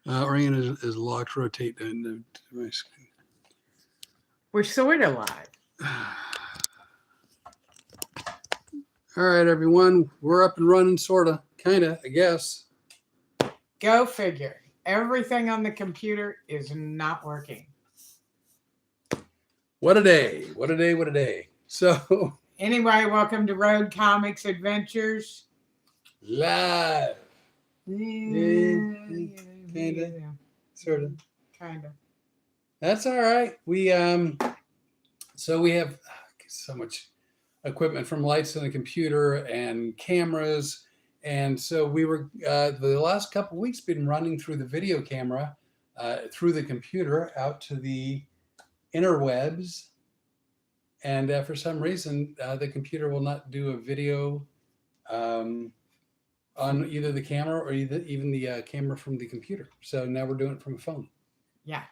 Orion is locked. Rotate to my screen. We're sort of live. All right, everyone. We're up and running, sort of, kind of, I guess. Go figure. Everything on the computer is not working. What a day. What a day. What a day. So, Anyway, welcome to Road Comics Adventures. live. Kinda. Sort of. Kinda. That's all right. We so we have so much equipment, from lights on the computer and cameras, and so we were the last couple of weeks been running through the video camera through the computer out to the interwebs, and for some reason the computer will not do a video on either the camera or even the camera from the computer. So now we're doing it from a phone. Yeah.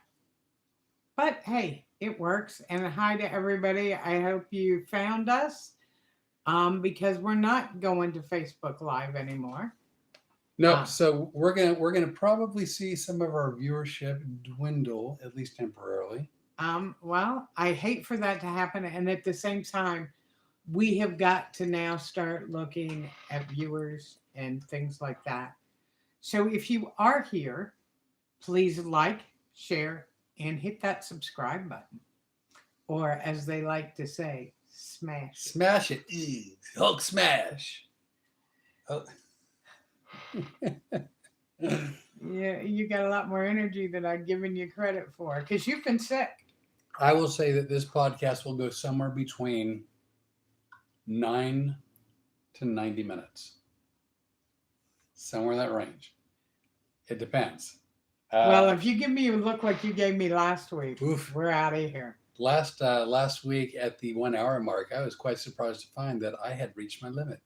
But hey, it works. And hi to everybody. I hope you found us because we're not going to Facebook Live anymore. No, so we're gonna probably see some of our viewership dwindle, at least temporarily. Well, I hate for that to happen. And at the same time, we have got to now start looking at viewers and things like that. So if you are here, please like, share, and hit that subscribe button. Or as they like to say, smash. Smash it. Hulk smash. Oh. Yeah, you got a lot more energy than I've given you credit for because you've been sick. I will say that this podcast will go somewhere between 9 to 90 minutes. Somewhere in that range. It depends. Well, if you give me a look like you gave me last week, oof. We're out of here. Last week at the 1 hour mark, I was quite surprised to find that I had reached my limit.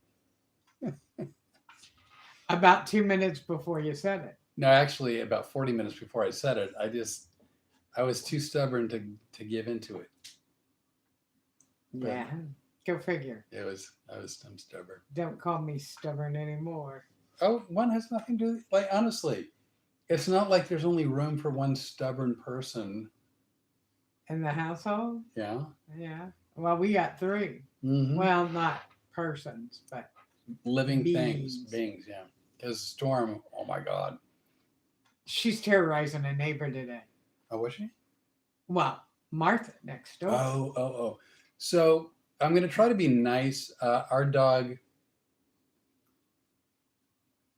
About 2 minutes before you said it. No, actually, about 40 minutes before I said it, I was too stubborn to give into it. Yeah, go figure. I'm stubborn. Don't call me stubborn anymore. Oh, one has nothing to do. Like, honestly, it's not like there's only room for one stubborn person. In the household? Yeah. Yeah. Well, we got 3. Mm-hmm. Well, not persons, but living beings, yeah. Because Storm, oh my God. She's terrorizing a neighbor today. Oh, was she? Well, Martha next door. Oh. So I'm going to try to be nice. Our dog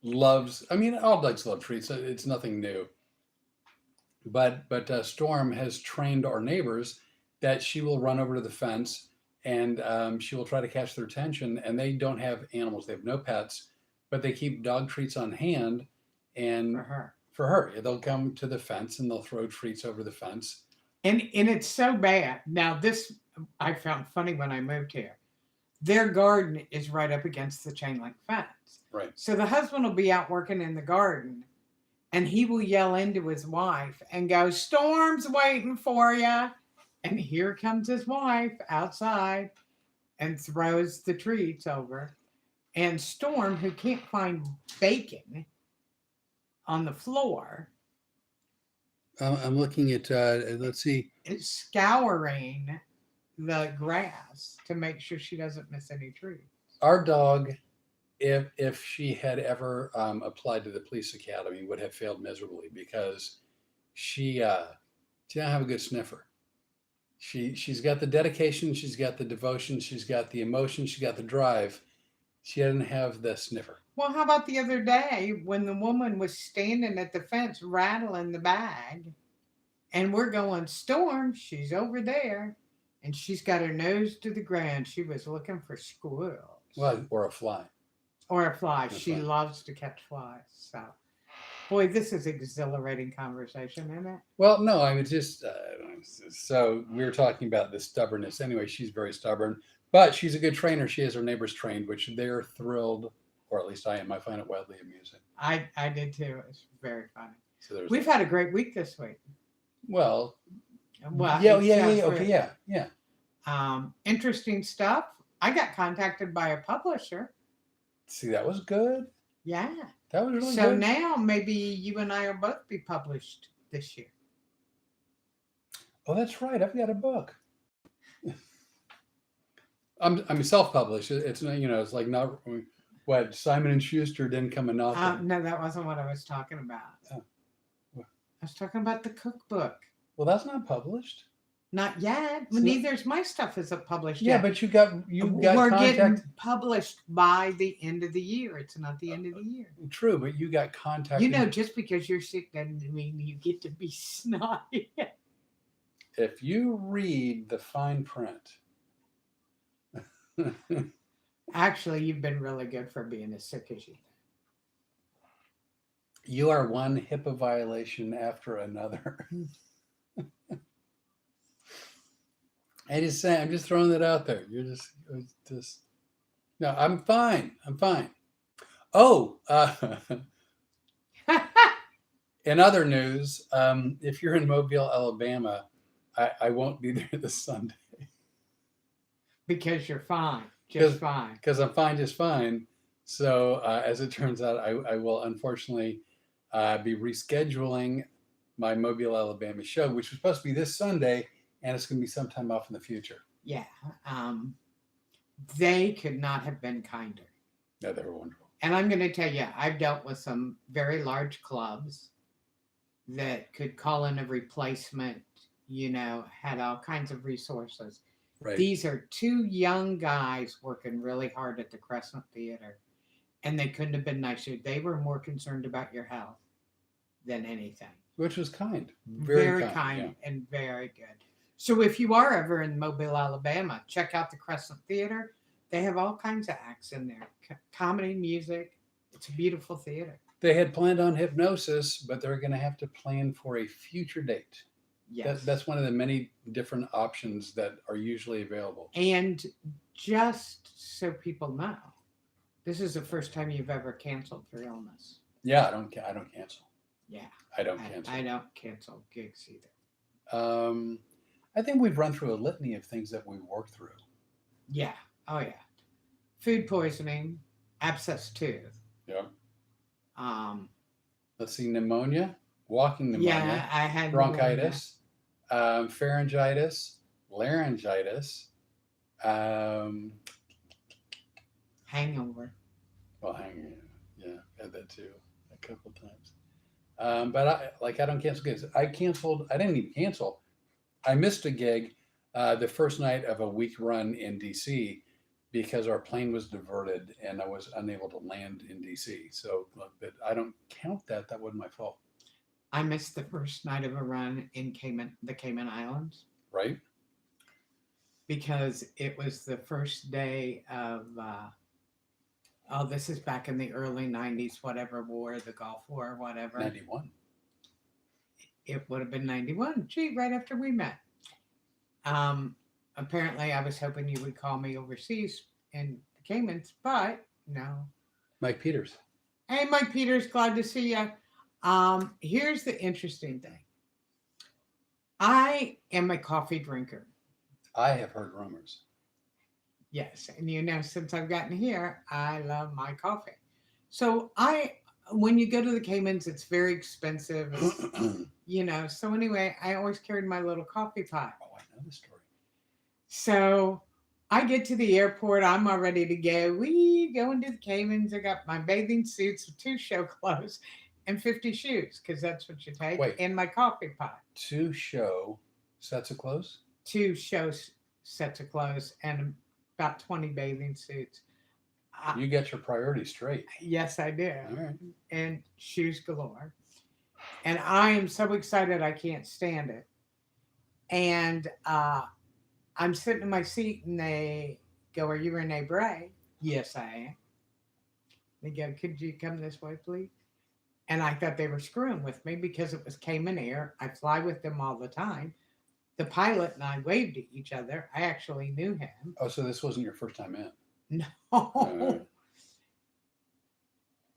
loves, all dogs love treats. It's nothing new. But Storm has trained our neighbors that she will run over to the fence and she will try to catch their attention. And they don't have animals. They have no pets, but they keep dog treats on hand. And for her, they'll come to the fence and they'll throw treats over the fence. And it's so bad. Now, this I found funny when I moved here. Their garden is right up against the chain link fence. Right. So the husband will be out working in the garden and he will yell into his wife and go, "Storm's waiting for you." And here comes his wife outside and throws the treats over. And Storm, who can't find bacon on the floor. I'm looking at, let's see. It's scouring the grass to make sure she doesn't miss any trees. Our dog, if she had ever applied to the police academy, would have failed miserably because she don't have a good sniffer. She's got the dedication, she's got the devotion, she's got the emotion, she's got the drive. She doesn't have the sniffer. Well, how about the other day when the woman was standing at the fence rattling the bag and we're going, "Storm, she's over there." And she's got her nose to the ground. She was looking for squirrels. Well, or a fly. Or a fly. She loves to catch flies. So, boy, this is exhilarating conversation, isn't it? Well, no, I was just, so we were talking about the stubbornness. Anyway, she's very stubborn, but she's a good trainer. She has her neighbors trained, which they're thrilled, or at least I am. I find it wildly amusing. I did too. It's very funny. So we've had a great week this week. Well, yeah, okay, yeah. Interesting stuff. I got contacted by a publisher. See, that was good. Yeah. That was really So good. now maybe you and I will both be published this year. Oh, that's right. I've got a book. I'm self-published. It's not, it's like not what Simon and Schuster didn't come a knocking. No, that wasn't what I was talking about. Oh. I was talking about the cookbook. Well, that's not published. Not yet. It's not- Neither's my stuff isn't published Yeah, yet. but you got We're getting contact. published by the end of the year. It's not the end of the year. True, but you got contact. You know, just because you're sick doesn't mean you get to be snotty. If you read the fine print. Actually, you've been really good for being as sick as you. You are one HIPAA violation after another. I'm just throwing that out there. You're just. No, I'm fine. I'm fine. Oh, in other news, if you're in Mobile, Alabama, I won't be there this Sunday Because you're fine. Just fine. because I'm fine, just fine. So as it turns out, I will unfortunately be rescheduling my Mobile, Alabama show, which was supposed to be this Sunday, and it's going to be sometime off in the future. Yeah. They could not have been kinder. Yeah, they were wonderful. And I'm going to tell you, I've dealt with some very large clubs that could call in a replacement, had all kinds of resources. Right. These are two young guys working really hard at the Crescent Theater, and they couldn't have been nicer. They were more concerned about your health than anything. Which was kind. Very kind and very good. So if you are ever in Mobile, Alabama, check out the Crescent Theater. They have all kinds of acts in there. Comedy, music. It's a beautiful theater. They had planned on Hypnosis, but they're going to have to plan for a future date. Yes. That's one of the many different options that are usually available. And just so people know, this is the first time you've ever canceled for illness. Yeah, I don't cancel. Yeah. I don't cancel. I don't cancel gigs either. I think we've run through a litany of things that we worked through. Yeah. Oh, yeah. Food poisoning, abscess tooth. Yeah. Let's see, pneumonia, walking pneumonia. Yeah, I had bronchitis, pharyngitis, laryngitis, hangover. Well, yeah, had that too a couple of times. But I don't cancel gigs. I didn't even cancel. I missed a gig the first night of a week run in DC because our plane was diverted and I was unable to land in DC. So, but I don't count that. That wasn't my fault. I missed the first night of a run in the Cayman Islands. Right. Because it was the first day of, this is back in the early 90s, whatever war, the Gulf War, whatever. 91. It would have been 91. Gee, right after we met. Apparently, I was hoping you would call me overseas in the Caymans, but no. Mike Peters. Hey, Mike Peters, glad to see you. Here's the interesting thing. I am a coffee drinker. I have heard rumors. Yes, and since I've gotten here, I love my coffee. So when you go to the Caymans, it's very expensive. So anyway, I always carried my little coffee pot. Oh, I know the story. So I get to the airport. I'm all ready to go. We go into the Caymans. I got my bathing suits with 2 show clothes and 50 shoes, because that's what you take, and my coffee pot. 2 show sets of clothes? 2 show sets of clothes and about 20 bathing suits. You get your priorities straight. Yes, I do. All right. And shoes galore. And I am so excited I can't stand it. And I'm sitting in my seat and they go, "Are you Renee Bray?" Yes, I am. They go, "Could you come this way, please?" And I thought they were screwing with me because it was Cayman Air. I fly with them all the time. The pilot and I waved at each other. I actually knew him. Oh, so this wasn't your first time in? No.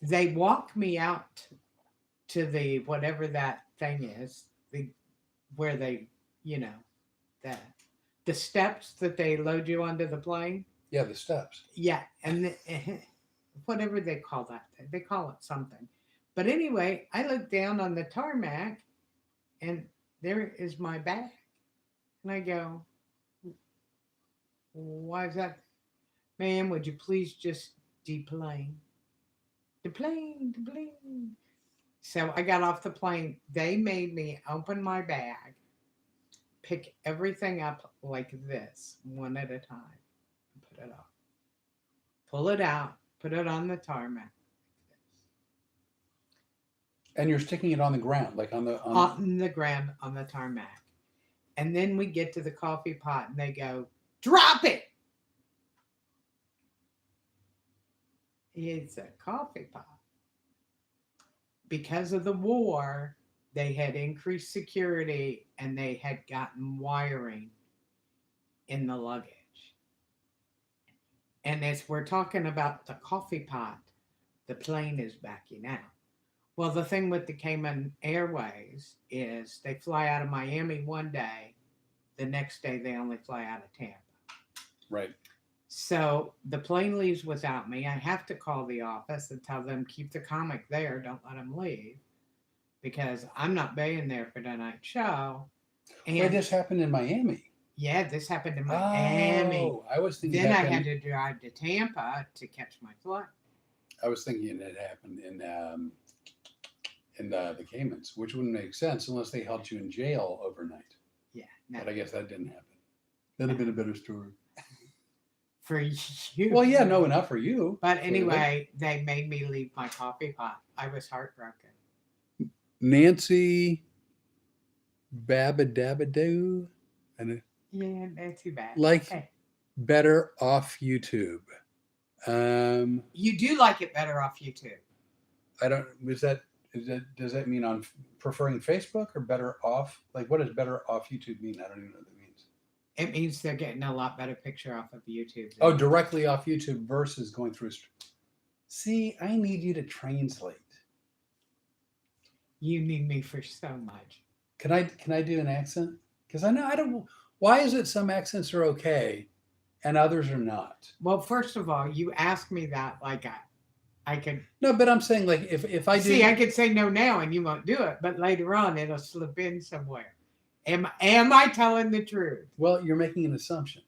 They walk me out to the whatever that thing is, where they, the steps that they load you onto the plane. Yeah, the steps. Yeah, and whatever they call that thing. They call it something. But anyway, I look down on the tarmac and there is my bag. And I go, why is that? Ma'am, would you please just deplane? Deplane, deplane. So I got off the plane. They made me open my bag, pick everything up like this, one at a time, and put it up. Pull it out, put it on the tarmac. And you're sticking it on the ground, like on the ground on the tarmac. And then we get to the coffee pot and they go, drop it. It's a coffee pot. Because of the war, they had increased security and they had gotten wiring in the luggage. And as we're talking about the coffee pot, the plane is backing out. Well, the thing with the Cayman Airways is they fly out of Miami one day. The next day, they only fly out of Tampa. right. So the plane leaves without me. I have to call the office and tell them, keep the comic there. Don't let them leave. Because I'm not being there for the night show. And Wait, this happened in Miami. yeah, this happened in Miami. Oh, I was thinking. Then I had to drive to Tampa to catch my flight. I was thinking it happened in the Caymans, which wouldn't make sense unless they held you in jail overnight. Yeah. No, But I guess that didn't happen. That'd have been a better story. for you. Well, yeah, no, enough for you. But anyway, they made me leave my coffee pot. I was heartbroken. Nancy Babadabadoo, and Yeah, not too bad. like Okay. better off YouTube. You do like it better off YouTube. I don't. Does that mean on preferring Facebook or better off? Like, what does better off YouTube mean? I don't even know what that means. It means they're getting a lot better picture off of YouTube. Oh, directly off YouTube versus going through. See, I need you to translate. You need me for so much. Can I do an accent? Because I know I don't. Why is it some accents are okay, and others are not? Well, first of all, you asked me that like I could No, but I'm saying like if I do. see, I could say no now and you won't do it, but later on it'll slip in somewhere. Am I telling the truth? Well, you're making an assumption.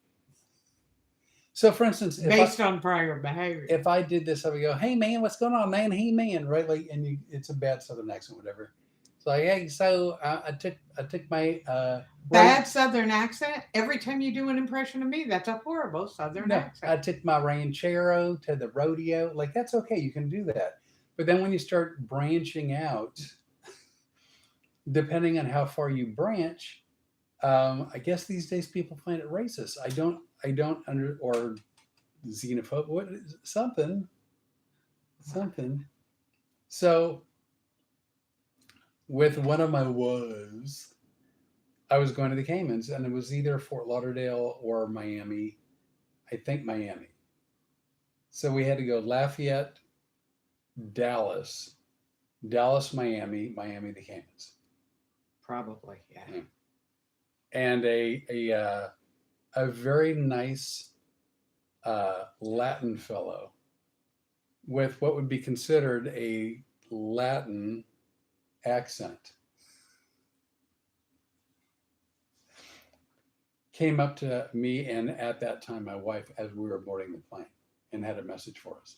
So, for instance, Based on prior behavior. if I did this, I would go, "Hey man, what's going on, man? Hey man," right? Like, and it's a bad Southern accent, whatever. It's like, hey, so I took my Bad Southern accent? Every time you do an impression of me, that's a horrible Southern I accent. took my ranchero to the rodeo. Like, that's okay, you can do that. But then when you start branching out, depending on how far you branch, I guess these days people find it racist. I don't or xenophobe. What is something? So with one of my I was going to the Caymans, and it was either Fort Lauderdale or Miami. I think Miami. So we had to go Lafayette, Dallas, Miami, Miami, the Caymans. Probably, yeah. And a very nice Latin fellow with what would be considered a Latin accent came up to me and at that time my wife as we were boarding the plane and had a message for us.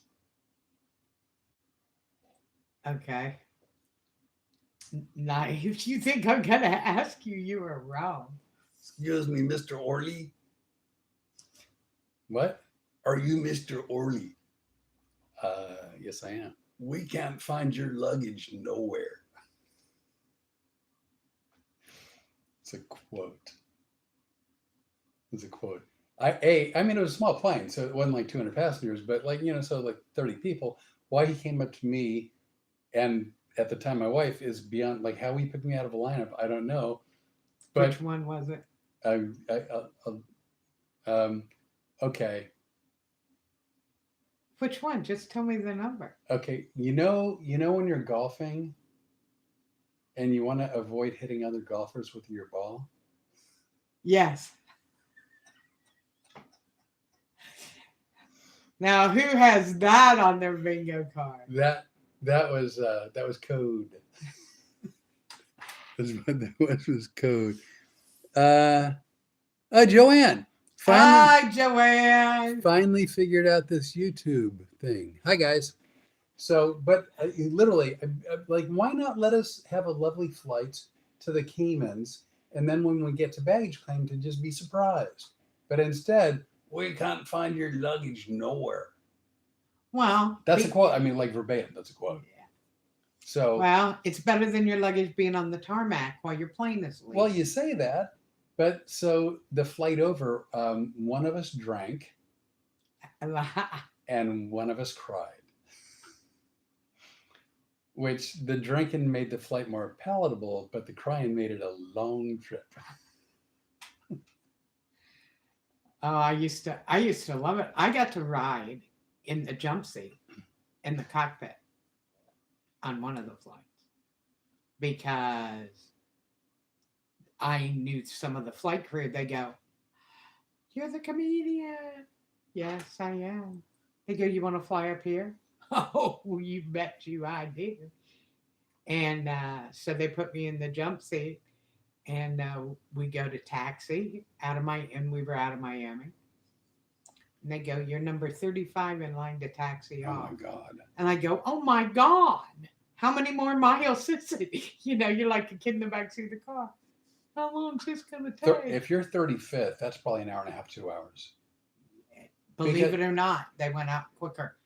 Okay. Now, if you think I'm going to ask you, you are wrong. Excuse me, Mr. Orley. What? Are you Mr. Orley? Yes, I am. We can't find your luggage nowhere. It's a quote. I mean, it was a small plane, so it wasn't like 200 passengers, but like, so like 30 people. Why he came up to me, and at the time my wife, is beyond, like, how he picked me out of a lineup, I don't know. But Which one was it? Okay. Which one? Just tell me the number. Okay. You know when you're golfing and you want to avoid hitting other golfers with your ball? Yes. Now, who has that on their bingo card? That was code. That's what that was code. Joanne Hi, Joanne. finally figured out this YouTube thing. Hi guys. So, but literally, like, why not let us have a lovely flight to the Caymans, and then when we get to baggage claim, to just be surprised. But instead, We can't find your luggage nowhere. Well, that's a quote. I mean, like verbatim. That's a quote. So, Well, it's better than your luggage being on the tarmac while your plane is leaving. well, you say that, but so the flight over, one of us drank and one of us cried. Which the drinking made the flight more palatable, but the crying made it a long trip. Oh, I used to love it. I got to ride in the jump seat in the cockpit on one of the flights because I knew some of the flight crew. They go, "You're the comedian." Yes, I am. They go, "You want to fly up here?" Oh, you bet you I did. And so they put me in the jump seat, and we go to taxi and we were out of Miami. And they go, "You're number 35 in line to taxi Oh off." my God. And I go, "Oh my God, how many more miles is it?" You know, you're like a kid in the backseat of the car. How long's this going to take? If you're 35th, that's probably an hour and a half, 2 hours. Believe because- it or not, they went out quicker.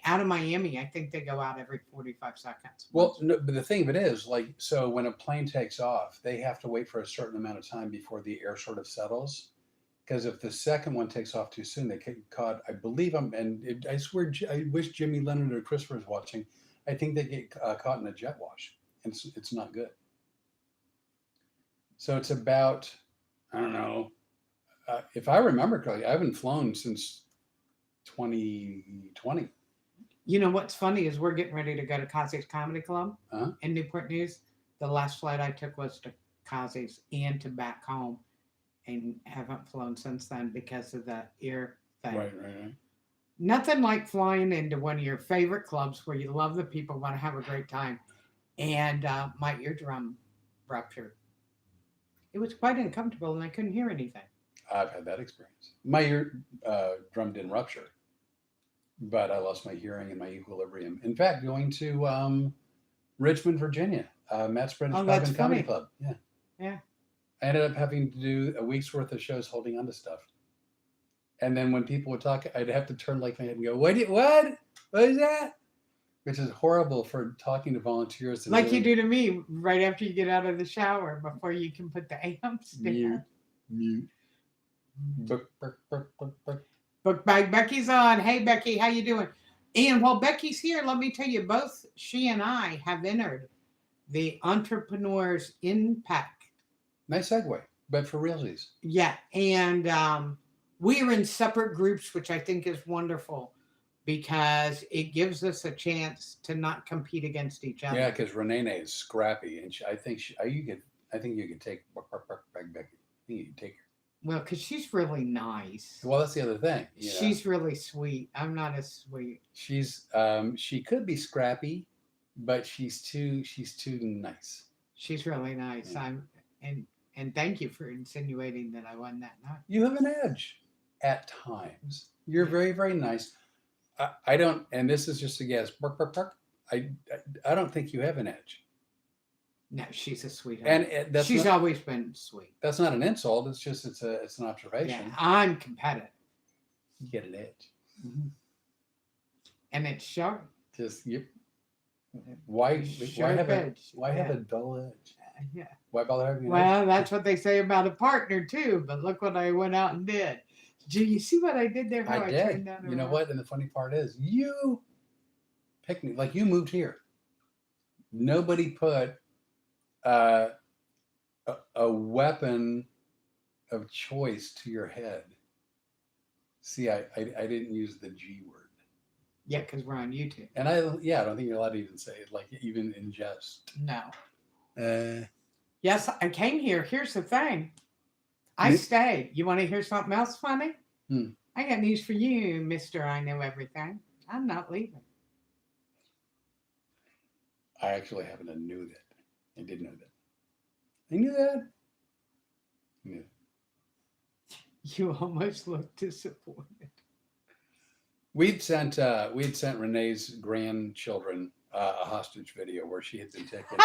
Out of Miami, I think they go out every 45 seconds. Well, no, but the thing of it is, like, so when a plane takes off, they have to wait for a certain amount of time before the air sort of settles. Because if the second one takes off too soon, they get caught. I believe I swear, I wish Jimmy Lennon or Christopher was watching. I think they get caught in a jet wash, and it's not good. So it's about, I don't know, if I remember correctly, I haven't flown since 2020. You know what's funny is we're getting ready to go to Kazi's Comedy Club Uh-huh. in Newport News. The last flight I took was to Kazi's and to back home, and haven't flown since then because of the ear thing. Right. Nothing like flying into one of your favorite clubs where you love the people, want to have a great time, and my eardrum ruptured. It was quite uncomfortable, and I couldn't hear anything. I've had that experience. My ear drum didn't rupture, but I lost my hearing and my equilibrium. In fact, going to Richmond, Virginia, Matt Spread's Oh, Drive-In that's Comedy funny. Club. Yeah. Yeah. I ended up having to do a week's worth of shows holding on to stuff. And then when people would talk, I'd have to turn like my head and go, what is that? Which is horrible for talking to volunteers. and Like you really do to me right after you get out of the shower before you can put the amps down. Mute. Burp, burp, burp, burp, burp. Book bag Becky's on. Hey Becky, how you doing? And while Becky's here, let me tell you, both she and I have entered the Entrepreneurs Impact. Nice segue, but for realsies. Yeah, and we are in separate groups, which I think is wonderful because it gives us a chance to not compete against each other. Yeah, because Renee is scrappy, and I think you could take Becky. I think you could take her. Well, because she's really nice. Well, that's the other thing. She's really sweet. I'm not as sweet. She could be scrappy, but she's too nice. She's really nice. Yeah. And thank you for insinuating that I won that night. You have an edge at times. You're very, very nice. I don't, and this is just a guess. Bark, bark, bark. I don't think you have an edge. No, she's a sweetheart. And that's she's not, always been sweet. that's not an insult. It's just it's an Yeah, observation. I'm competitive. You get an edge. And it's sharp. Just you. Why Sharp have edge. have a dull edge? Yeah. Why bother having an edge? Well, that's what they say about a partner too. But look what I went out and did. Do you see what I did there? How I turned did. that You know around? what? And the funny part is, you picked me. Like, you moved here. Nobody put a weapon of choice to your head. See, I didn't use the G word. Yeah, because we're on YouTube. And I don't think you're allowed to even say it, like, even in jest. No. Uh, Yes, I came here. Here's the thing. I You- stayed. You want to hear something else funny? I got news for you, Mister. I know everything. I'm not leaving. I actually happen to knew that. I did know that. I knew that. I knew. You almost look disappointed. We'd sent Renee's grandchildren a hostage video where she had been taken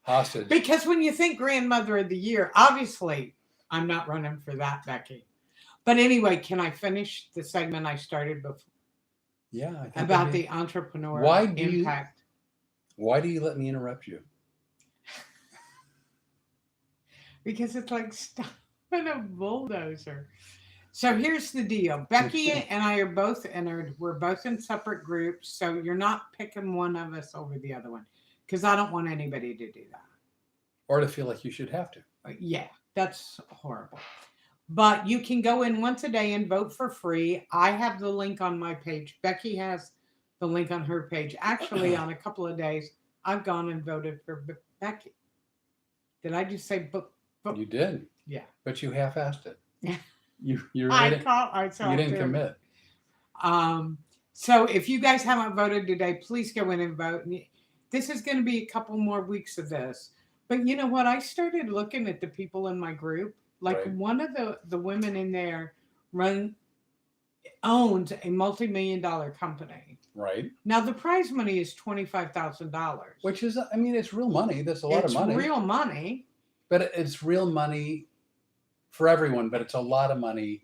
hostage. Because when you think grandmother of the year, obviously I'm not running for that, Becky. But anyway, can I finish the segment I started before Yeah, I think about I did. the entrepreneur Why do you- impact? Why do you let me interrupt you? Because it's like stopping a bulldozer. So here's the deal. Becky and I are both entered. We're both in separate groups. So you're not picking one of us over the other one. Because I don't want anybody to do that. Or to feel like you should have to. Yeah, that's horrible. But you can go in once a day and vote for free. I have the link on my page. Becky has the link on her page. Actually, on a couple of days, I've gone and voted for Becky. Did I just say book? You did. Yeah. But you half-assed it. You really I didn't, caught myself. you didn't doing it. commit. So if you guys haven't voted today, please go in and vote. This is going to be a couple more weeks of this. But you know what? I started looking at the people in my group. Like Right. one of the women in there owns a multi-million-dollar company. Right. Now the prize money is $25,000. Which is, I mean, it's real money. That's a lot of money. It's real money. But it's real money for everyone, but it's a lot of money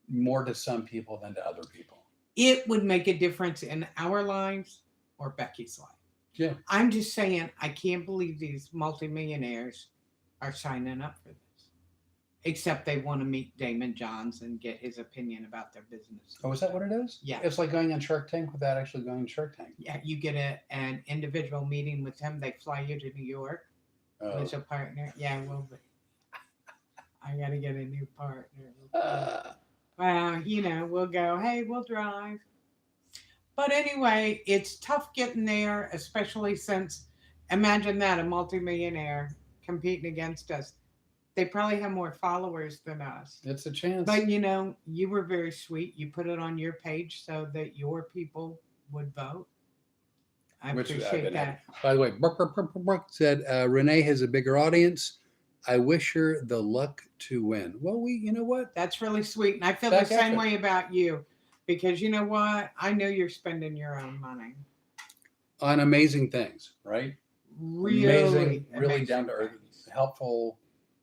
more to some people than to other people. It would make a difference in our lives or Becky's life. Yeah. I'm just saying, I can't believe these multimillionaires are signing up for this. Except they want to meet Damon Johns and get his opinion about their business. Oh, is that what it is? Yeah. It's like going on Shark Tank without actually going on Shark Tank. Yeah, you get an individual meeting with him. They fly you to New York Oh. as a partner. Yeah, well, I got to get a new partner. Well, you know, we'll go, hey, we'll drive. But anyway, it's tough getting there, especially since, imagine that, a multimillionaire competing against us. They probably have more followers than us. It's a chance. But, you know, you were very sweet. You put it on your page so that your people would vote. I Which I've appreciate been that. By the way, Brooke said Renee has a bigger audience. I wish her the luck to win. Well, you know what? That's really sweet. And I feel Back the at same it. way about you. Because you know what? I know you're spending your own money. On amazing things, right? Really, really amazing down to earth, things. helpful,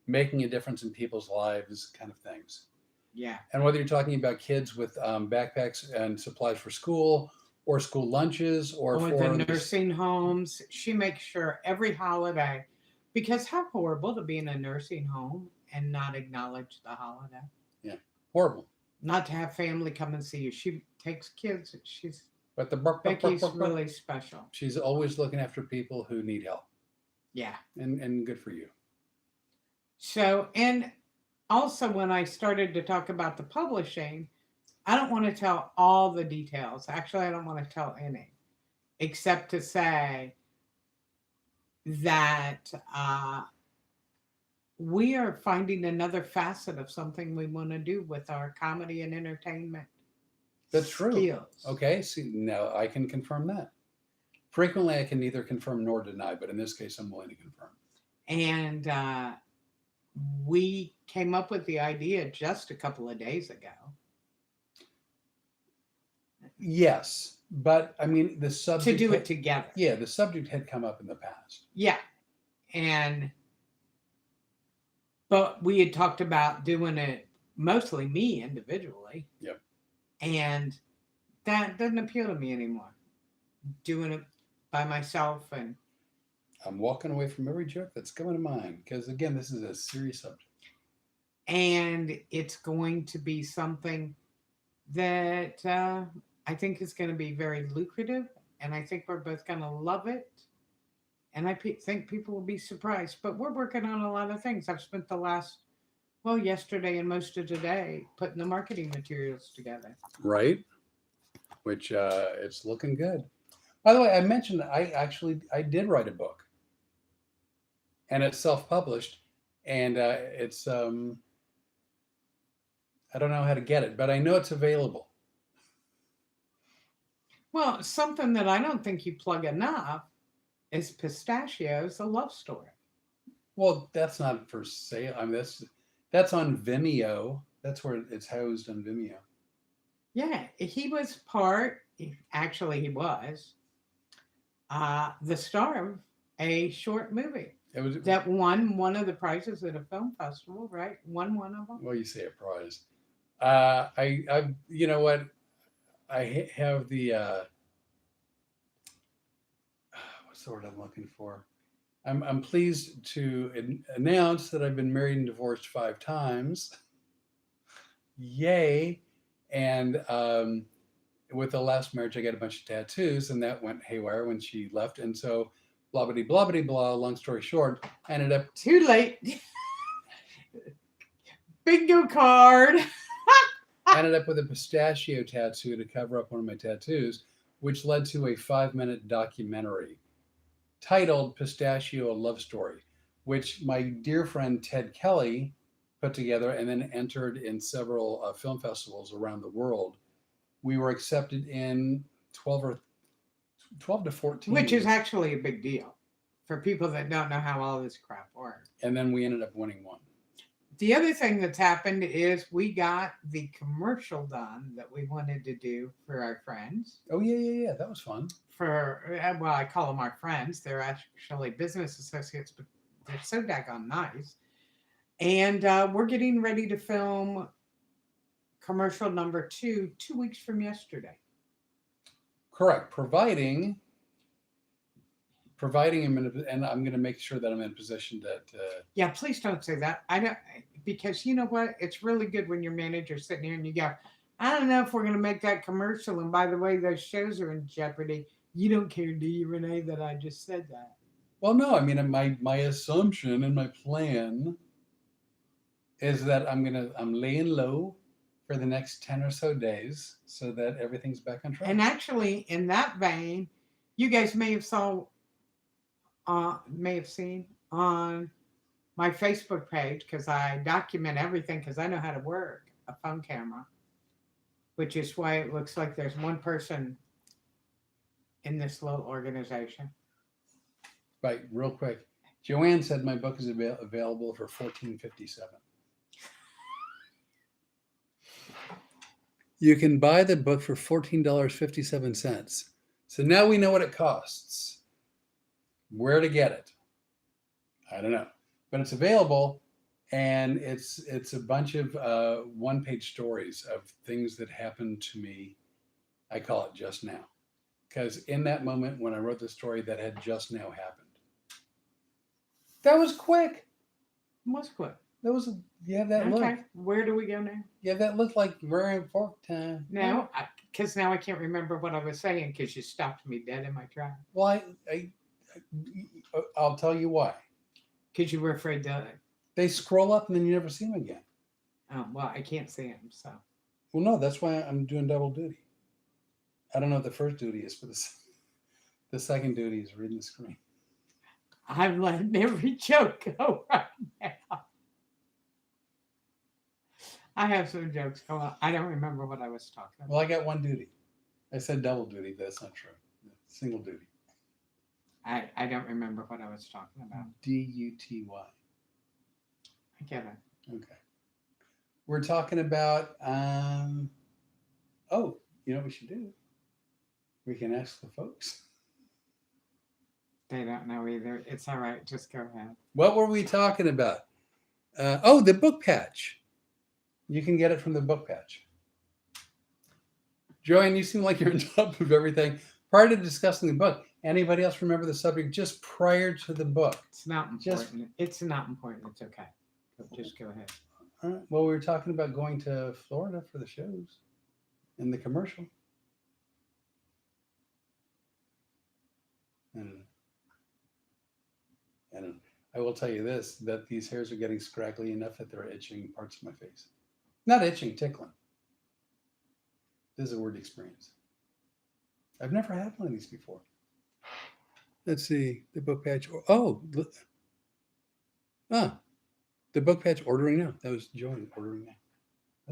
making a difference in people's lives, kind of things. Yeah. And whether you're talking about kids with backpacks and supplies for school, or school lunches, or With for the nursing homes, she makes sure every holiday, because how horrible to be in a nursing home and not acknowledge the holiday, horrible. not to have family come and see you. She takes kids. But the Becky's really special. she's always looking after people who need help, Yeah. and good for you. So, and also when I started to talk about the publishing, I don't want to tell all the details. Actually, I don't want to tell any, except to say that we are finding another facet of something we want to do with our comedy and entertainment. That's true. Skills. Okay, see, now I can confirm that. Frequently, I can neither confirm nor deny, but in this case, I'm willing to confirm. And we came up with the idea just a couple of days ago. Yes, but I mean, the subject To do it together. Yeah, the subject had come up in the past. Yeah. But we had talked about doing it mostly me individually. Yep. And that doesn't appeal to me anymore. Doing it by myself and I'm walking away from every joke that's coming to mind because, again, this is a serious subject. and it's going to be something that I think is going to be very lucrative, and I think we're both going to love it. And I think people will be surprised. But we're working on a lot of things. I've spent yesterday and most of today putting the marketing materials together. Right? Which it's looking good. By the way, I mentioned I did write a book. And it's self-published. And it's I don't know how to get it, but I know it's available. Well, something that I don't think you plug enough is Pistachios, a love story. Well, that's not for sale. I mean, that's on Vimeo. That's where it's housed on Vimeo. Yeah, he was actually, he was the star of a short movie It was that won one of the prizes at a film festival, right? Won one of them. well, you say a prize. You know what? I have the what's the word I'm looking for? I'm pleased to announce that I've been married and divorced 5 times. Yay! And with the last marriage, I got a bunch of tattoos, and that went haywire when she left. And so, blah blah blah blah blah. Long story short, I ended up Too late. Bingo card. ended up with a pistachio tattoo to cover up one of my tattoos, which led to a 5-minute documentary titled Pistachio a Love Story, which my dear friend Ted Kelly put together and then entered in several film festivals around the world. We were accepted in 12 to 14. Which is actually a big deal for people that don't know how all this crap works. And then we ended up winning one. The other thing that's happened is we got the commercial done that we wanted to do for our friends. Oh, yeah. That was fun. Well, I call them our friends. They're actually business associates, but they're so daggone nice. And we're getting ready to film commercial number 2 weeks from yesterday. Correct. Providing and I'm going to make sure that I'm in a position that Yeah, please don't say that. I don't, because you know what? It's really good when your manager's sitting here and you go, I don't know if we're going to make that commercial. And by the way, those shows are in jeopardy. You don't care, do you, Renee, that I just said that? well, no, I mean my assumption and my plan is that I'm laying low for the next 10 or so days so that everything's back on track. And actually, in that vein, you guys may have seen on my Facebook page, because I document everything because I know how to work a phone camera, which is why it looks like there's one person in this little organization. Right, real quick. Joanne said my book is available for $14.57. You can buy the book for $14.57. So now we know what it costs. Where to get it? I don't know, but it's available, and it's a bunch of one-page stories of things that happened to me. I call it just now, because in that moment when I wrote the story, that had just now happened. That was quick. What's quick? That was that look. Okay, where do we go now? Yeah, that looked like we're in fork time. No, because now I can't remember what I was saying because you stopped me dead in my track. Well, I'll tell you why. Because you were afraid to. They scroll up and then you never see them again. Oh, well, I can't see them, so. Well, no, that's why I'm doing double duty. I don't know what the first duty is, but the second duty is reading the screen. I'm letting every joke go right now. I have some jokes go on. I don't remember what I was talking about. Well, I got one duty. I said double duty, but that's not true. Single duty. I don't remember what I was talking about. DUTY. I get it. Okay. We're talking about, oh, you know what we should do? We can ask the folks. They don't know either. It's all right. Just go ahead. What were we talking about? The book patch. You can get it from the book patch. Joanne, you seem like you're on top of everything. Prior to discussing the book, anybody else remember the subject just prior to the book? It's not important. It's not important. It's okay. Just go ahead. All right. Well, we were talking about going to Florida for the shows and the commercial. And I will tell you this, that these hairs are getting scraggly enough that they're itching parts of my face. Not itching, tickling. This is a word experience. I've never had one of these before. Let's see, the book patch. The book patch ordering now. That was Joanne ordering now.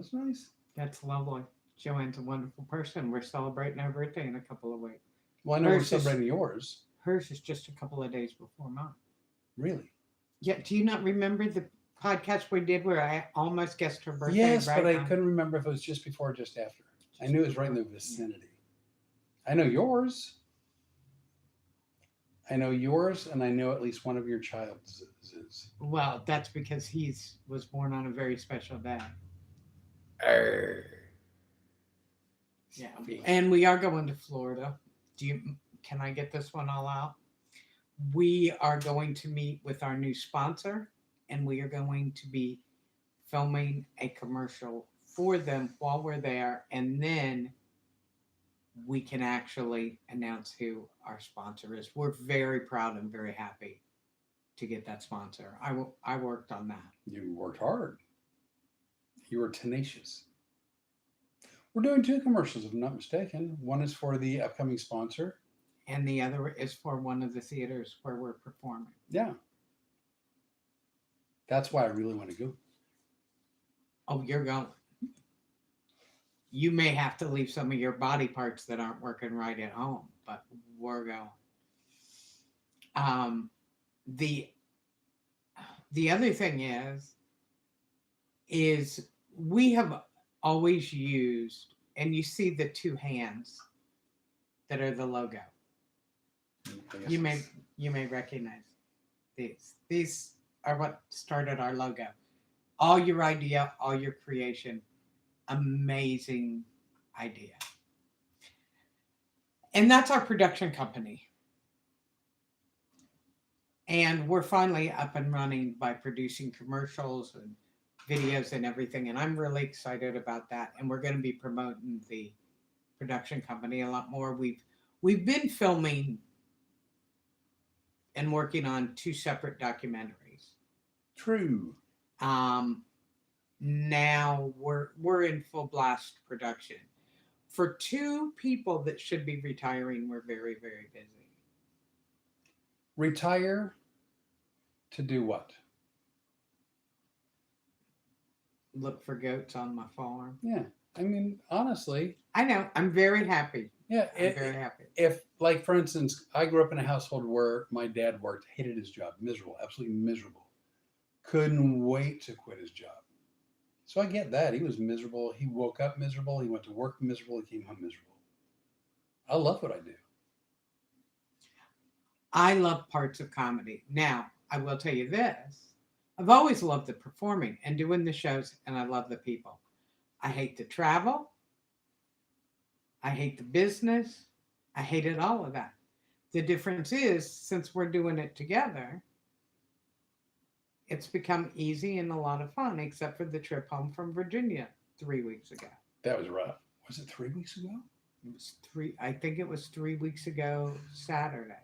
That's nice. That's lovely. Joanne's a wonderful person. We're celebrating her birthday in a couple of weeks. Well, I know we're Hers is- celebrating yours. Hers is just a couple of days before mine. Really? Yeah. Do you not remember the podcast we did where I almost guessed her birthday? Yes, right but I on- couldn't remember if it was just before or just after. I knew it was right in the vicinity. I know yours. I know yours, and I know at least one of your child's. Well, that's because was born on a very special day. Yeah. And we are going to Florida. Can I get this one all out? We are going to meet with our new sponsor, and we are going to be filming a commercial for them while we're there, and then we can actually announce who our sponsor is. We're very proud and very happy to get that sponsor. I worked on that. You worked hard. You were tenacious. We're doing 2 commercials, if I'm not mistaken. One is for the upcoming sponsor. And the other is for one of the theaters where we're performing. Yeah. That's why I really want to go. Oh, you're going. You may have to leave some of your body parts that aren't working right at home, but we're going. The other thing is we have always used, and you see the 2 hands that are the logo. You may recognize these. These are what started our logo. All your idea, all your creation. Amazing idea. And that's our production company. And we're finally up and running by producing commercials and videos and everything. And I'm really excited about that. And we're going to be promoting the production company a lot more. We've been filming and working on 2 separate documentaries. True. Now we're in full blast production. For 2 people that should be retiring, we're very, very busy. Retire to do what? Look for goats on my farm. Yeah. I mean, honestly. I know. I'm very happy. Yeah. I'm very happy. If, like, for instance, I grew up in a household where my dad worked, hated his job, miserable, absolutely miserable. Couldn't wait to quit his job. So I get that. He was miserable. He woke up miserable. He went to work miserable. He came home miserable. I love what I do. I love parts of comedy. Now, I will tell you this. I've always loved the performing and doing the shows, and I love the people. I hate the travel. I hate the business. I hated all of that. The difference is, since we're doing it together, it's become easy and a lot of fun, except for the trip home from Virginia 3 weeks ago. That was rough. Was it 3 weeks ago? It was I think it was 3 weeks ago Saturday.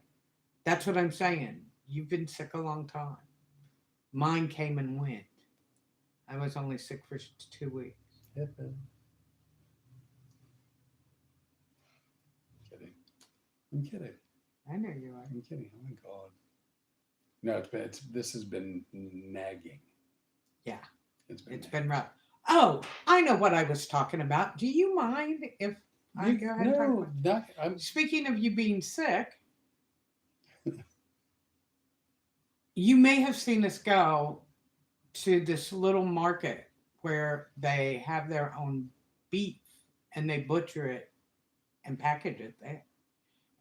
That's what I'm saying. You've been sick a long time. Mine came and went. I was only sick for 2 weeks. Kidding. I'm kidding. I know you are. I'm kidding. Oh my God. No, this has been nagging. Yeah. It's It's been been rough. Oh, I know what I was talking about. Do you mind if I go ahead and talk No, about I'm Speaking of you being sick, you may have seen us go to this little market where they have their own beef and they butcher it and package it there.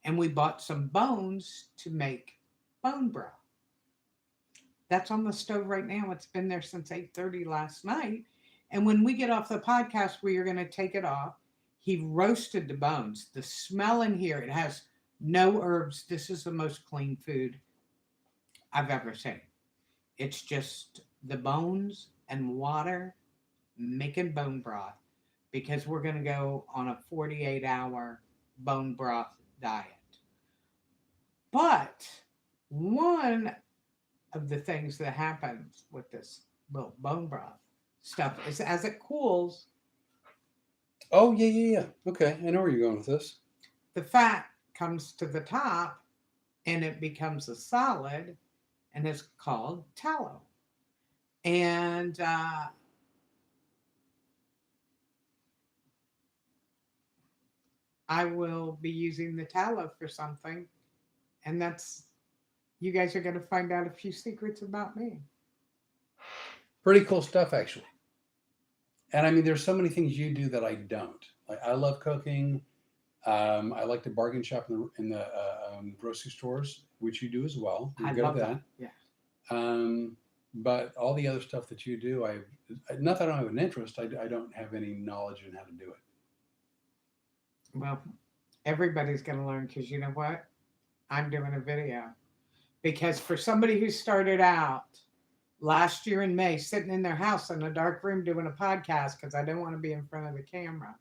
And we bought some bones to make bone broth. That's on the stove right now. It's been there since 8:30 last night. And when we get off the podcast, we are going to take it off. He roasted the bones. The smell in here, it has no herbs. This is the most clean food I've ever seen. It's just the bones and water making bone broth, because we're going to go on a 48-hour bone broth diet. But one of the things that happens with this little bone broth stuff is, as it cools, Oh, yeah. Okay, I know where you're going with this. the fat comes to the top and it becomes a solid, and it's called tallow. And I will be using the tallow for something, and that's you guys are going to find out a few secrets about me. Pretty cool stuff, actually. And I mean, there's so many things you do that I don't. Like I love cooking. I like to bargain shop in the grocery stores, which you do as well. You're I good love at that. Yeah. But all the other stuff that you do, not that I don't have an interest. I don't have any knowledge in how to do it. Well, everybody's going to learn because you know what? I'm doing a video. Because for somebody who started out last year in May, sitting in their house in a dark room doing a podcast because I didn't want to be in front of the camera,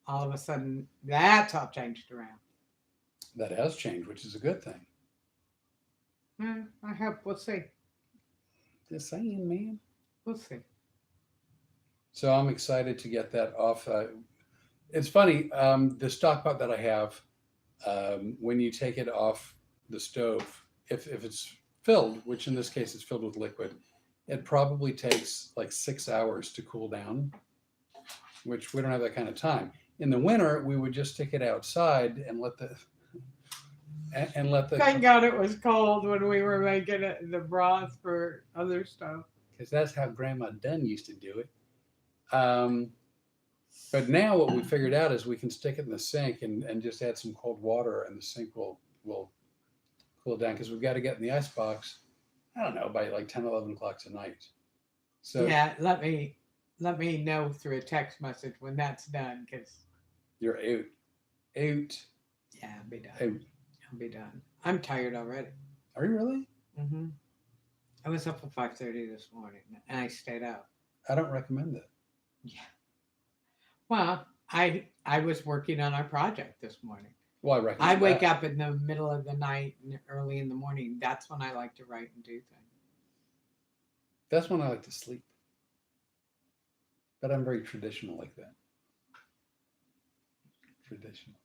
all of a sudden that's all changed around. That has changed, which is a good thing. I hope we'll see. Just saying, man. We'll see. So I'm excited to get that off. It's funny, the stock pot that I have, when you take it off the stove, if it's filled, which in this case is filled with liquid, it probably takes like 6 hours to cool down, which we don't have that kind of time. In the winter, we would just stick it outside and let the Thank God it was cold when we were making the broth for other stuff. because that's how Grandma Dunn used to do it. But now what we figured out is we can stick it in the sink and just add some cold water, and the sink will cool down because we've got to get in the ice box. I don't know, by like 10, 11 o'clock tonight. So Yeah, let me know through a text message when that's done, because you're out. yeah, I'll be done. Out. I'll be done. I'm tired already. Are you really? Mm-hmm. I was up at 5:30 this morning, and I stayed out. I don't recommend it. Yeah. Well, I was working on our project this morning. Well, I recommend I wake that. up in the middle of the night and early in the morning. That's when I like to write and do things. That's when I like to sleep. But I'm very traditional like that. Traditional.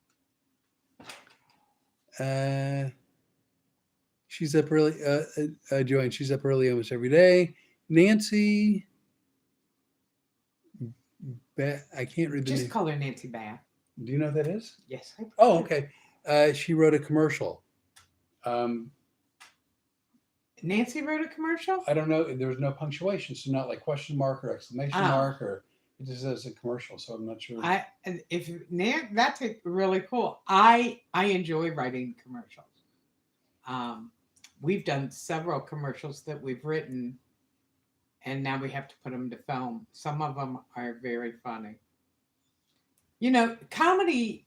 She's up early. Joanne, she's up early almost every day. Nancy, I can't read the Just name. call her Nancy Bath. Do you know what that is? Yes. Oh, okay. She wrote a commercial. Nancy wrote a commercial? I don't know. There was no punctuation, so not like question mark or exclamation Oh. mark, or it just says a commercial. So I'm not sure. That's really cool. I enjoy writing commercials. We've done several commercials that we've written, and now we have to put them to film. Some of them are very funny. You know, comedy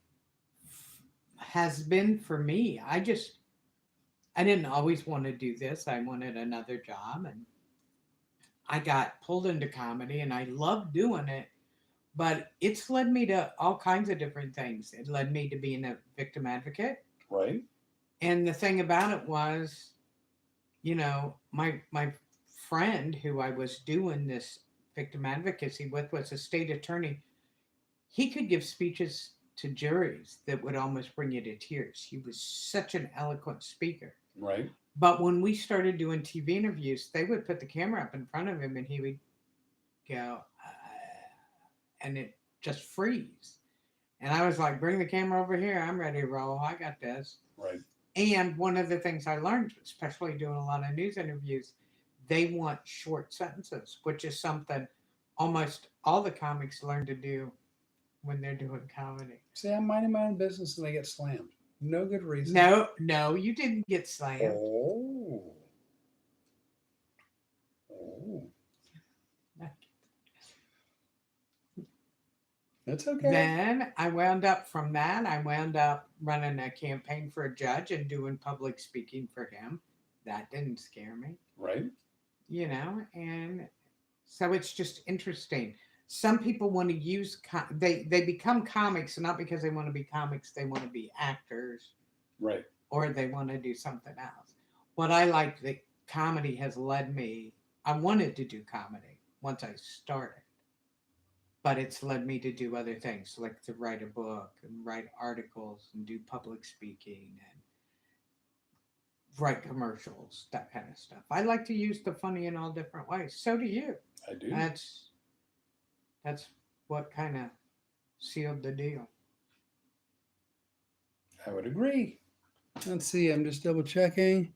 has been for me. I didn't always want to do this. I wanted another job, and I got pulled into comedy, and I love doing it. But it's led me to all kinds of different things. It led me to being a victim advocate. Right. And the thing about it was, you know, my friend who I was doing this victim advocacy with was a state attorney. He could give speeches to juries that would almost bring you to tears. He was such an eloquent speaker. Right. But when we started doing TV interviews, they would put the camera up in front of him and he would go, and it just freeze. And I was like, bring the camera over here. I'm ready to roll. I got this. Right. And one of the things I learned, especially doing a lot of news interviews, they want short sentences, which is something almost all the comics learn to do when they're doing comedy. See, I'm minding my own business and I get slammed. No good reason. No, you didn't get slammed. Oh. That's okay. Then I wound up running a campaign for a judge and doing public speaking for him. That didn't scare me. Right. You know, and so it's just interesting. Some people want to use they become comics not because they want to be comics, they want to be actors. Right. Or they want to do something else. What I like that comedy has led me, I wanted to do comedy once I started. But it's led me to do other things, like to write a book and write articles and do public speaking and write commercials, that kind of stuff. I like to use the funny in all different ways. So do you. I do. That's what kind of sealed the deal. I would agree. Let's see. I'm just double checking.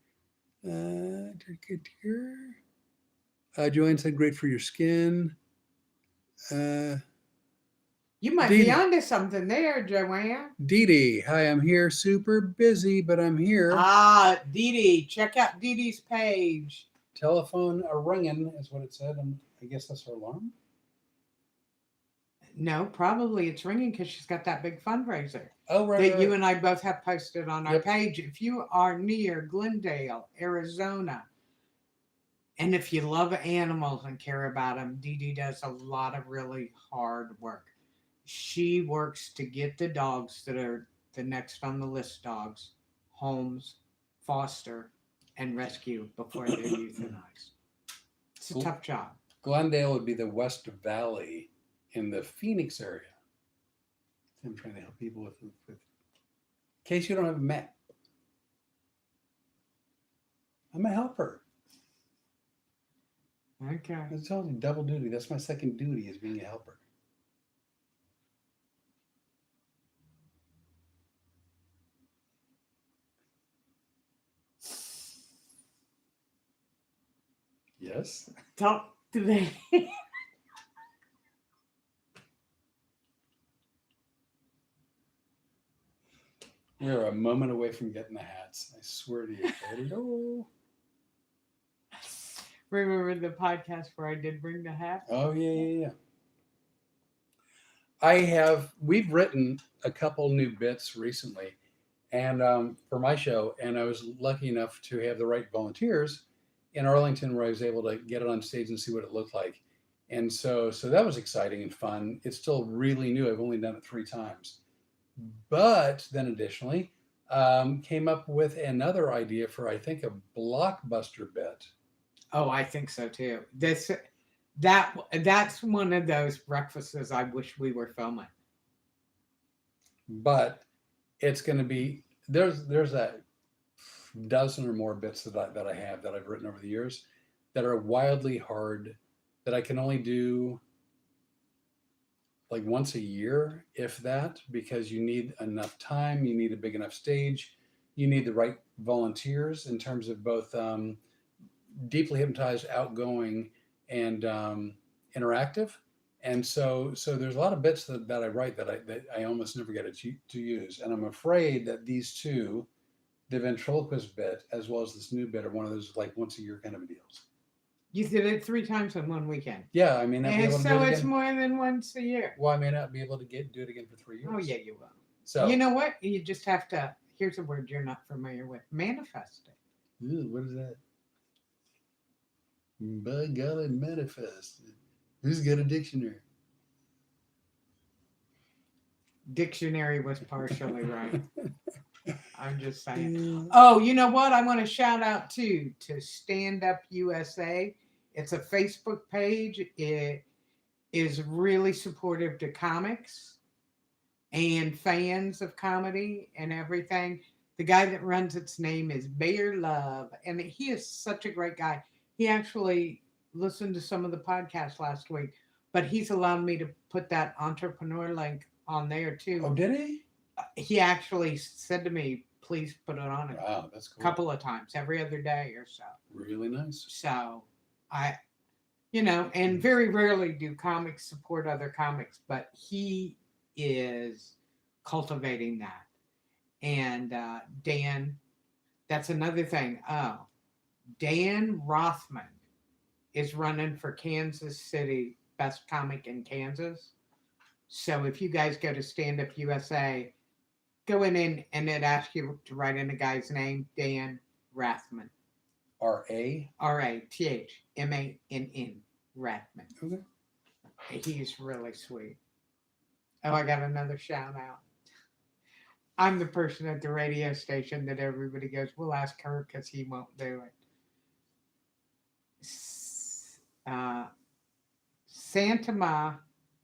Joanne said, "Great for your skin." You might Dee be Dee. onto something there, Joanne. Dee Dee, hi. I'm here. Super busy, but I'm here. Ah, Dee Dee. Check out Dee Dee's page. Telephone a ringing is what it said. I guess that's her alarm. No, probably it's ringing because she's got that big fundraiser Oh, right. that right. you and I both have posted on our Yep. page. If you are near Glendale, Arizona, and if you love animals and care about them, Dee Dee does a lot of really hard work. She works to get the dogs that are the next on the list dogs, homes, foster, and rescue before they're euthanized. It's a Cool. tough job. Glendale would be the West Valley in the Phoenix area. I'm trying to help people with in case you don't have a map. I'm a helper. Okay. I told you, double duty. That's my second duty is being a helper. Yes. Talk to me. We're a moment away from getting the hats. I swear to you. Hello. Remember the podcast where I did bring the hat? Oh yeah. We've written a couple new bits recently, and for my show, and I was lucky enough to have the right volunteers in Arlington, where I was able to get it on stage and see what it looked like, and so that was exciting and fun. It's still really new. I've only done it 3 times, but then additionally, came up with another idea for I think a blockbuster bit. Oh, I think so too. That's one of those breakfasts I wish we were filming. But it's going to be there's a dozen or more bits that I have that I've written over the years that are wildly hard that I can only do like once a year, if that, because you need enough time, you need a big enough stage, you need the right volunteers in terms of both deeply hypnotized, outgoing, and interactive. And so there's a lot of bits that I write that I almost never get to use. And I'm afraid that these two, the ventriloquist bit as well as this new bit, are one of those like once a year kind of deals. You did it 3 times in one weekend. Yeah, I may not be And able to do so it it's again. more than once a year. Well, I may not be able to do it again for 3 years. Oh, yeah, you will. So You know what? You just have to, here's a word you're not familiar with, manifest it. Ew, what is that? By golly, manifest. Who's got a dictionary? Dictionary was partially right. I'm just saying. Mm. Oh, you know what? I want to shout out to Stand Up USA. It's a Facebook page. It is really supportive to comics and fans of comedy and everything. The guy that runs its name is Bear Love, and he is such a great guy. He actually listened to some of the podcasts last week, but he's allowed me to put that entrepreneur link on there too. Oh, did he? He actually said to me, please put it on a Wow, that's cool. couple of times, every other day or so. Really nice. So and very rarely do comics support other comics, but he is cultivating that. And Dan, that's another thing. Oh, Dan Rothman is running for Kansas City Best Comic in Kansas. So if you guys go to Stand Up USA, go in and it asks you to write in a guy's name, Dan Rathman. R-A? Rathmann. Rathman. Okay. He's really sweet. Oh, I got another shout out. I'm the person at the radio station that everybody goes, we'll ask her because he won't do it. Santa Ma,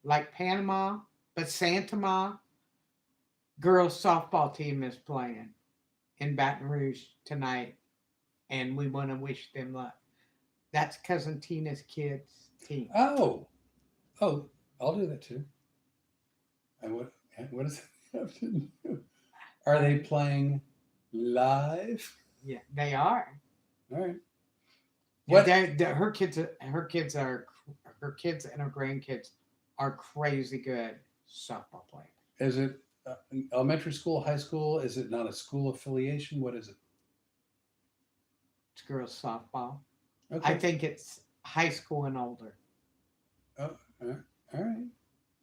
like Panama, but Santa Ma girls softball team is playing in Baton Rouge tonight, and we want to wish them luck. That's Cousin Tina's kids' team. Oh, I'll do that too. And what does it have to do? Are they playing live? Yeah, they are. All right. What? What? Her kids and her grandkids are crazy good softball players. Is it elementary school, high school? Is it not a school affiliation? What is it? It's girls softball. Okay. I think it's high school and older. Oh, all right.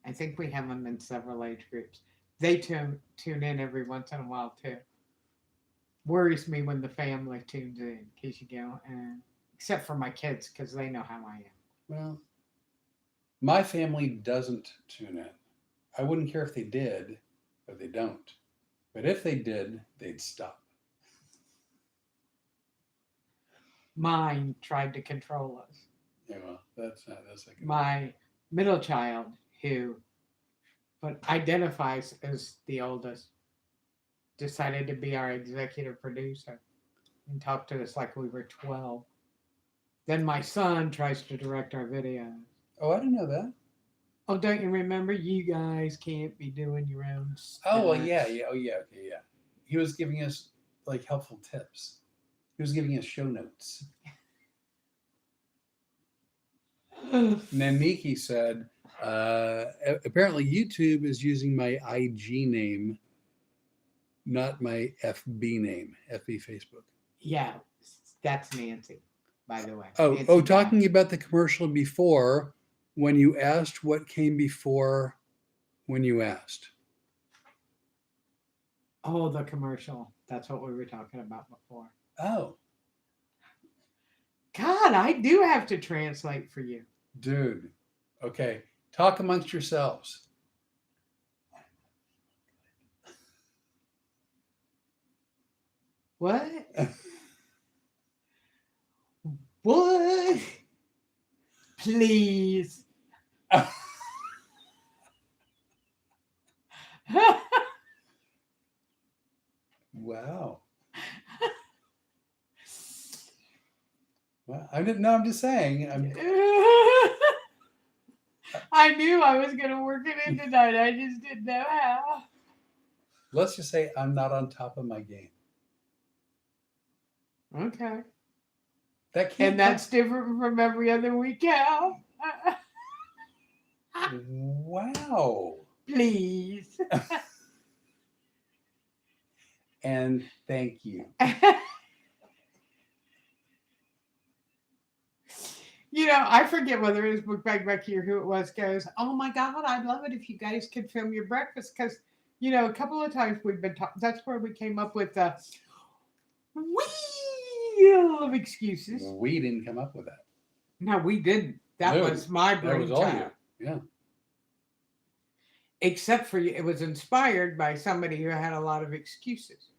I think we have them in several age groups. They tune in every once in a while too. Worries me when the family tunes in, because you go, except for my kids, because they know how I am. Well, my family doesn't tune in. I wouldn't care if they did, but they don't. But if they did, they'd stop. Mine tried to control us. Yeah, well, that's like My middle child, who but identifies as the oldest, decided to be our executive producer and talk to us like we were 12. Then my son tries to direct our videos. Oh, I didn't know that. Oh, don't you remember? You guys can't be doing your own stuff. Oh, well, yeah. Oh, yeah. Okay, yeah. He was giving us like helpful tips. He was giving us show notes. And then Miki said, apparently YouTube is using my IG name, not my FB name, FB Facebook. Yeah, that's Nancy, by the way. Oh, Nancy talking about the commercial before, when you asked what came before when you asked. Oh, the commercial. That's what we were talking about before. Oh, God, I do have to translate for you. dude. Okay. Talk amongst yourselves. What? What? Please. Wow. Well, I didn't know. I'm just saying. I knew I was going to work it in tonight. I just didn't know how. Let's just say I'm not on top of my game. Okay. That can't. And that's different from every other week, Al. Wow. Please. And thank you. You know, I forget whether it was Bookbag Becky or who it was, goes, oh my God, I'd love it if you guys could film your breakfast. Because, you know, a couple of times we've been talking, that's where we came up with the wheel of excuses. We didn't come up with that. No, we didn't. That No, was my That was all brainchild. you. Yeah. Except for you, it was inspired by somebody who had a lot of excuses.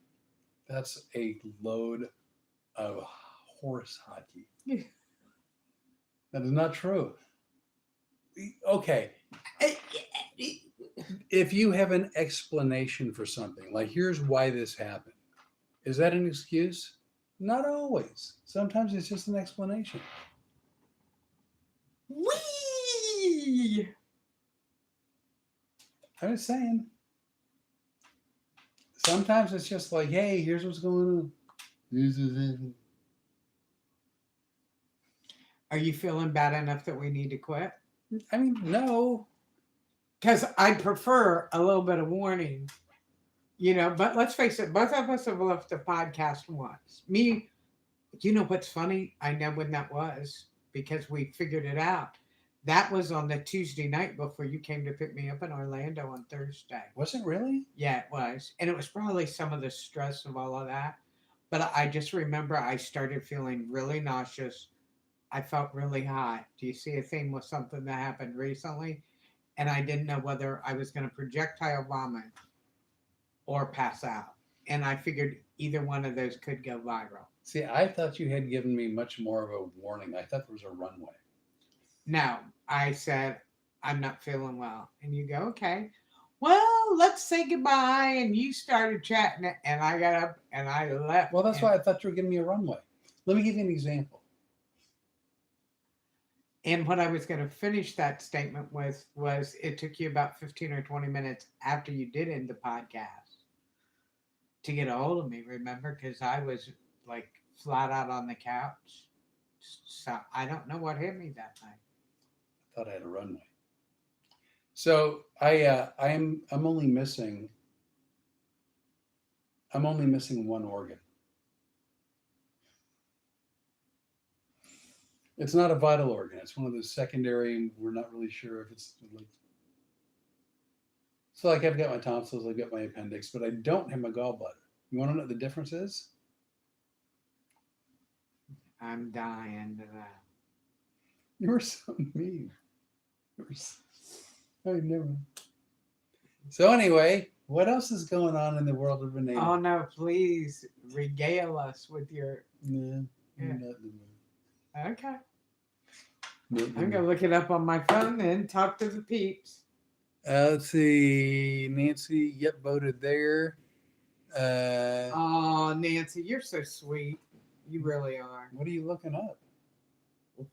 That's a load of horse hockey. Yeah. That is not true. Okay. If you have an explanation for something, like here's why this happened, is that an excuse? Not always. Sometimes it's just an explanation. Whee! I'm just saying. Sometimes it's just like, hey, here's what's going on. This is it. Are you feeling bad enough that we need to quit? I mean, no. Because I prefer a little bit of warning, you know, but let's face it, both of us have left the podcast once. Me, you know what's funny? I know when that was because we figured it out. That was on the Tuesday night before you came to pick me up in Orlando on Thursday. Was it really? Yeah, it was. And it was probably some of the stress of all of that. But I just remember I started feeling really nauseous. I felt really hot. Do you see a theme with something that happened recently? And I didn't know whether I was going to projectile vomit or pass out. And I figured either one of those could go viral. See, I thought you had given me much more of a warning. I thought there was a runway. No, I said, I'm not feeling well. And you go, okay, well, let's say goodbye. And you started chatting it, and I got up and I left. Well, that's and, why I thought you were giving me a runway. Let me give you an example. And what I was going to finish that statement with was it took you about 15 or 20 minutes after you did end the podcast to get a hold of me, remember? Because I was like flat out on the couch. So I don't know what hit me that night. I thought I had a runway. So I'm only missing one organ. It's not a vital organ. It's one of those secondary. We're not really sure if it's like. So like I've got my tonsils, I've got my appendix, but I don't have my gallbladder. You want to know what the difference is? I'm dying to that. You were so mean. I never. So anyway, what else is going on in the world of Renee? Oh no, please regale us with your No, Yeah. nothing. okay. Nothing. I'm gonna look it up on my phone and talk to the peeps. Let's see. Nancy, yep, voted there. Oh, Nancy, you're so sweet. You really are. What are you looking up?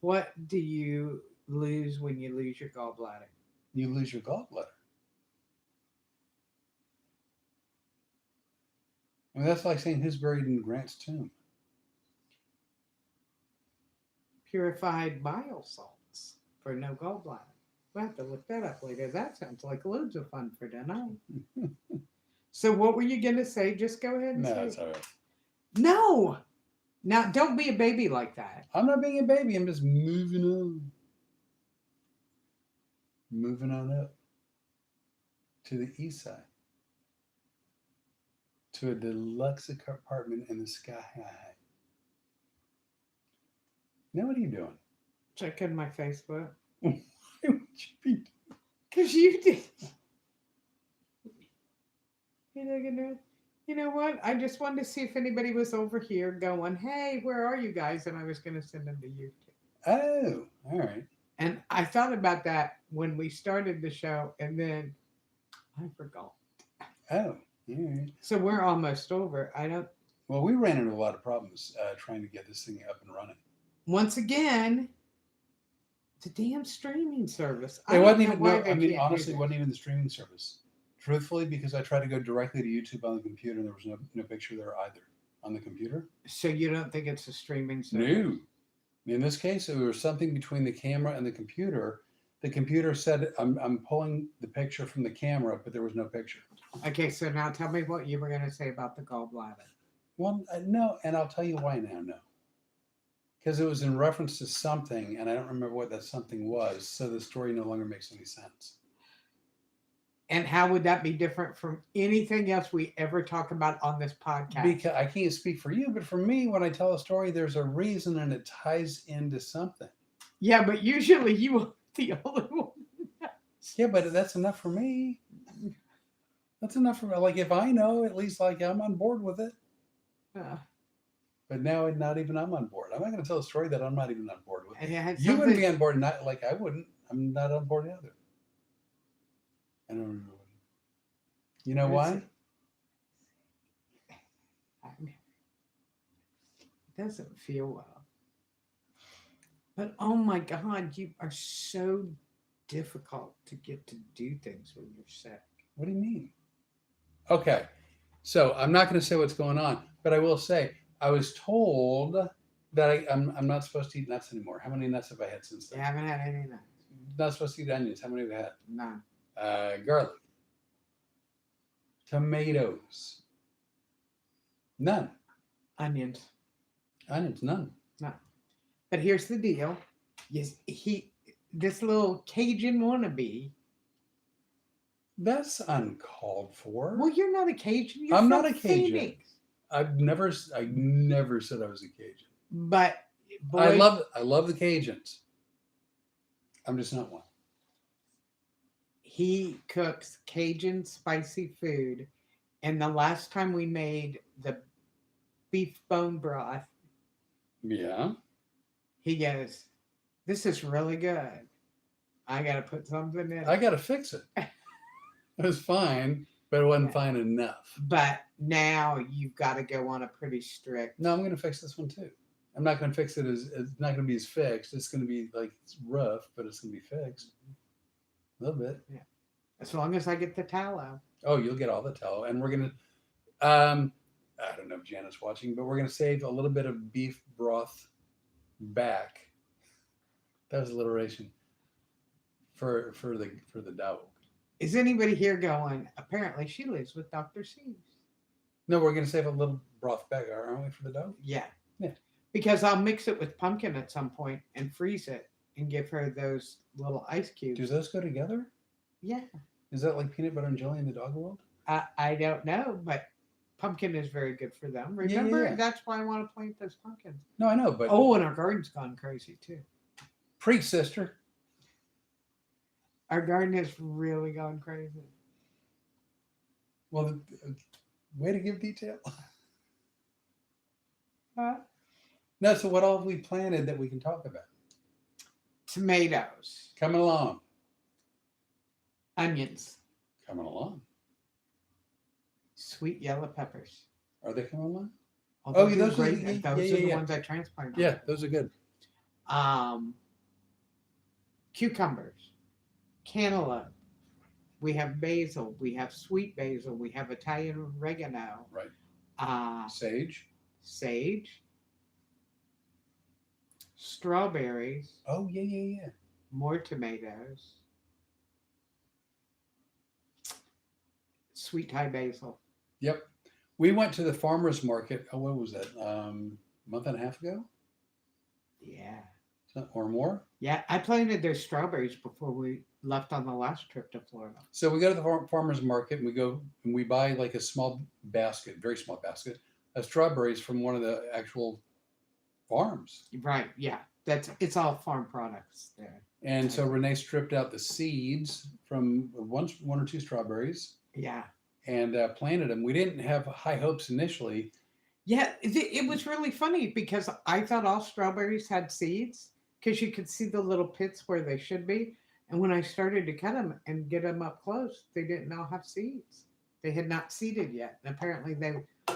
What do you lose when you lose your gallbladder? You lose your gallbladder. I mean, that's like saying who's buried in Grant's tomb. Purified bile salts for no gallbladder. We'll have to look that up later. That sounds like loads of fun for tonight. So what were you gonna say? Just go ahead and No, say it's it. all right. No. Now don't be a baby like that. I'm not being a baby. I'm just moving on. Moving on up to the east side. To a deluxe apartment in the sky high. Now what are you doing? Checking my Facebook. Why would you be? Because you did. You know what? I just wanted to see if anybody was over here going, hey, where are you guys? And I was going to send them to you too. Oh, all right. And I thought about that when we started the show, and then I forgot. Oh, all right. So we're almost over. I don't. Well, we ran into a lot of problems trying to get this thing up and running. Once again, the damn streaming service. It wasn't don't know even. why No, they I mean, can't do honestly, it that. wasn't even the streaming service. Truthfully, because I tried to go directly to YouTube on the computer, and there was no picture there either on the computer. So you don't think it's a streaming service? No. In this case, it was something between the camera and the computer. The computer said, I'm pulling the picture from the camera, but there was no picture. Okay, so now tell me what you were going to say about the gallbladder. Well, no, and I'll tell you why now, no. Because it was in reference to something, and I don't remember what that something was, so the story no longer makes any sense. And how would that be different from anything else we ever talk about on this podcast? Because I can't speak for you, but for me, when I tell a story, there's a reason and it ties into something. Yeah, but usually you are the only one. Yeah, but that's enough for me. That's enough for me. Like, if I know, at least, like, I'm on board with it. But now, not even I'm on board. I'm not going to tell a story that I'm not even on board with. And it had You wouldn't something- be on board, not like I wouldn't. I'm not on board either. I don't remember. You know why? It doesn't feel well. But oh my God, you are so difficult to get to do things when you're sick. What do you mean? Okay, so I'm not going to say what's going on, but I will say I was told that I'm not supposed to eat nuts anymore. How many nuts have I had since You then? haven't had any nuts. Not supposed to eat onions. How many have I had? None. Garlic, tomatoes, none. Onions. Onions, none. But here's the deal. Yes, this little Cajun wannabe. That's uncalled for. Well, you're not a Cajun. You're I'm from not a Cajun. Phoenix. I never said I was a Cajun. But boy, I love the Cajuns. I'm just not one. he cooks Cajun spicy food. And the last time we made the beef bone broth, Yeah. he goes, "This is really good. I got to put something in I it." got to fix it. It was fine, but it wasn't fine enough. But now you've got to go on a pretty strict. No, I'm going to fix this one too. I'm not going to fix it as it's not going to be as fixed. It's going to be like it's rough, but it's going to be fixed a little bit. As long as I get the tallow. Oh, you'll get all the tallow, and we're going to. I don't know if Janet's watching, but we're going to save a little bit of beef broth back. That was alliteration for the dog. Is anybody here going? Apparently, she lives with Dr. Seuss. No, we're going to save a little broth back, aren't we, for the dog? Yeah. Yeah. Because I'll mix it with pumpkin at some point and freeze it and give her those little ice cubes. Do those go together? Yeah. Is that like peanut butter and jelly in the dog world? I don't know, but pumpkin is very good for them. Yeah, yeah, Remember, yeah. that's why I want to plant those pumpkins. No, I know, but Oh, and our garden's gone crazy too. preach, sister. Our garden has really gone crazy. Well, way to give detail. No, so what all have we planted that we can talk about? Tomatoes, Coming along. onions, Coming along. sweet yellow peppers. Are they coming along? Oh, yeah, those those are are- great. yeah, Those yeah, are the yeah. ones I transplanted. Yeah, those are good. Cucumbers, cantaloupe. We have basil. We have sweet basil. We have Italian oregano. Right. Sage. Sage. Strawberries. Oh, yeah, yeah, yeah. More tomatoes. Sweet Thai basil. Yep. We went to the farmer's market. Oh, what was that? Month and a half ago? Yeah. Or more? Yeah, I planted those strawberries before we left on the last trip to Florida. So we go to the farmer's market and we go and we buy like a small basket, very small basket, of strawberries from one of the actual farms. Right, yeah. It's all farm products there. And so Renee stripped out the seeds from one or two strawberries Yeah. and planted them. We didn't have high hopes initially. Yeah, it was really funny because I thought all strawberries had seeds because you could see the little pits where they should be. And when I started to cut them and get them up close, they didn't all have seeds. They had not seeded yet. And apparently they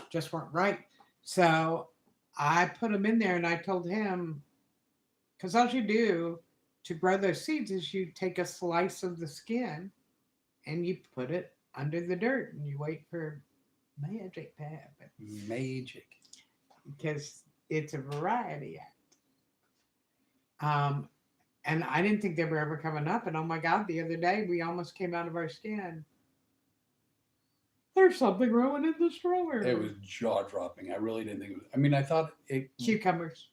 just weren't right. So I put them in there and I told him, because all you do to grow those seeds is you take a slice of the skin and you put it under the dirt and you wait for magic to happen. Magic. Because it's a variety act. And I didn't think they were ever coming up. And oh my God, the other day we almost came out of our skin. There's something growing in the strawberry. It was jaw dropping. I really didn't think it was. I mean, I thought it. Cucumbers.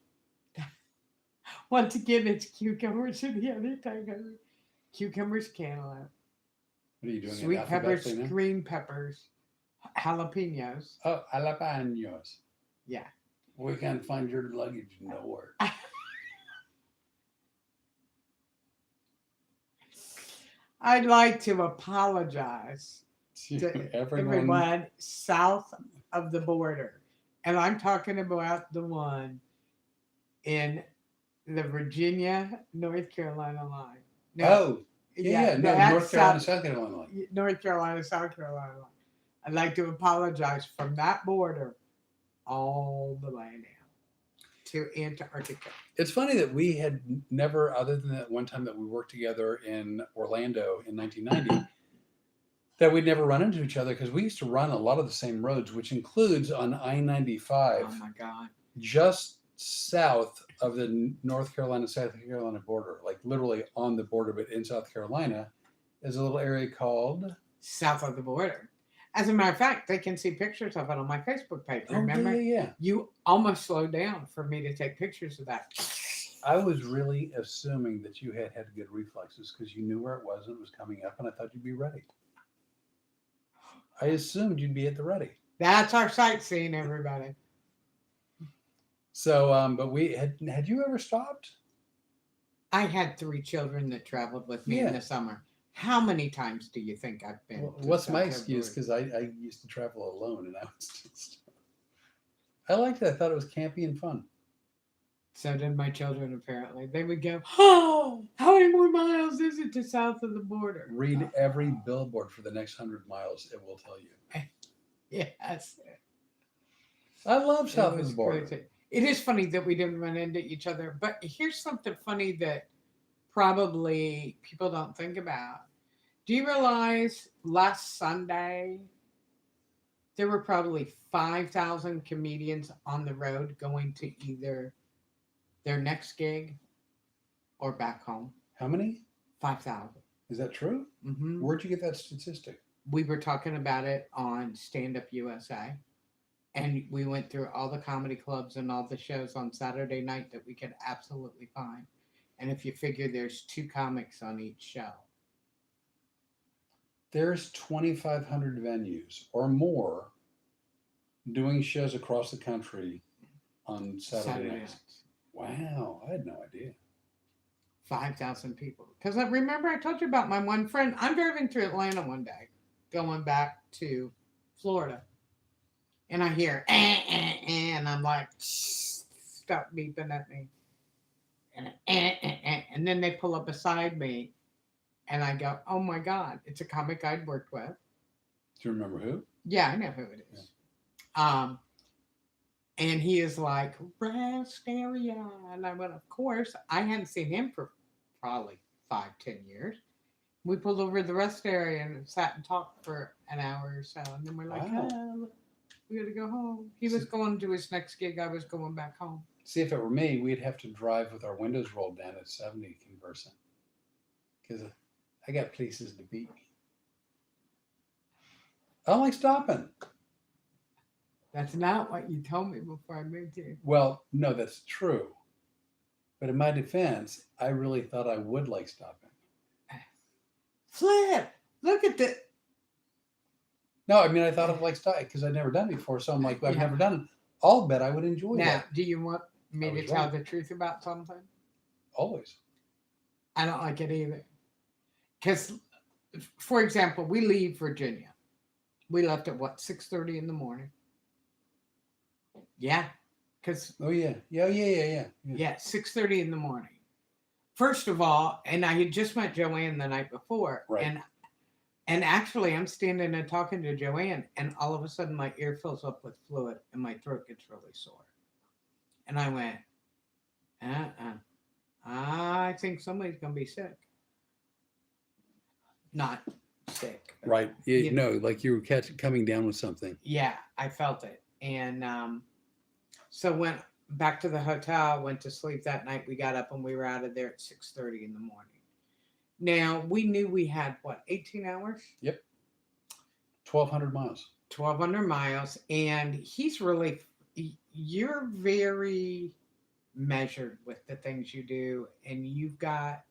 Once again, it's cucumbers and the other time. Cucumbers, cantaloupe, What are you doing? sweet it peppers, alphabetically now? green peppers, jalapenos. Oh, jalapenos. Yeah. We can't find your luggage nowhere. I'd like to apologize to everyone south of the border. And I'm talking about the one in the Virginia, North Carolina line. No, Oh, yeah. No, that's North Carolina, South Carolina. line. North Carolina, South Carolina line. I'd like to apologize from that border all the way now to Antarctica. It's funny that we had never, other than that one time that we worked together in Orlando in 1990, that we'd never run into each other because we used to run a lot of the same roads, which includes on I-95, Oh my God. just south of the North Carolina, South Carolina border, like literally on the border, but in South Carolina, is a little area called South of the border. As a matter of fact, they can see pictures of it on my Facebook page. Remember? Oh, yeah. You almost slowed down for me to take pictures of that. I was really assuming that you had good reflexes because you knew where it was and it was coming up, and I thought you'd be ready. I assumed you'd be at the ready. That's our sightseeing, everybody. So, but we had you ever stopped? I had 3 children that traveled with me in Yeah. the summer. How many times do you think I've been? Well, to what's my South excuse? Carolina? Because I used to travel alone, and I was just. I liked it. I thought it was campy and fun. So did my children, apparently. They would go, oh, how many more miles is it to south of the border? Read every billboard for the next 100 miles; it will tell you. Yes. I love It south of was the border. crazy. It is funny that we didn't run into each other, but here's something funny that probably people don't think about. Do you realize last Sunday there were probably 5,000 comedians on the road going to either their next gig or back home. How many? 5,000. Is that true? Mm-hmm. Where'd you get that statistic? We were talking about it on Stand Up USA, and we went through all the comedy clubs and all the shows on Saturday night that we could absolutely find. And if you figure there's 2 comics on each show, There's 2,500 venues or more doing shows across the country on Saturday nights. Wow, I had no idea. 5,000 people. Because I remember I told you about my one friend. I'm driving through Atlanta one day, going back to Florida, and I hear and I'm like, stop beeping at me, and then they pull up beside me, and I go, oh my God, it's a comic I'd worked with. Do you remember who? Yeah, I know who it is. And he is like, rest area. And I went, of course. I hadn't seen him for probably 5-10 years. We pulled over to the rest area and sat and talked for an hour or so. And then we're like, Wow. oh, we got to go home. He was going to his next gig. I was going back home. See, if it were me, we'd have to drive with our windows rolled down at 70 conversing. Because I got places to be. I don't like stopping. That's not what you told me before I moved here. Well, no, that's true. But in my defense, I really thought I would like stopping. Flip, look at the. No, I mean, I thought I'd like stopping because I'd never done it before. So I'm like, well, I've Yeah. never done it. I'll bet I would enjoy Now, that. do you want me I to was tell right. the truth about something? Always. I don't like it either. Because, for example, we leave Virginia. We left at what, 6:30 in the morning? Yeah, because Oh, yeah. Yeah. 6:30 in the morning. First of all, and I had just met Joanne the night before, Right. and actually I'm standing and talking to Joanne, and all of a sudden my ear fills up with fluid and my throat gets really sore. And I went, I think somebody's gonna be sick. Not sick. but, Right. Yeah, you know. no, like you were coming down with something. Yeah, I felt it. And so went back to the hotel, went to sleep that night. We got up and we were out of there at 6:30 in the morning. Now, we knew we had, what, 18 hours? 1,200 miles. 1,200 miles. And you're very measured with the things you do. And you've got,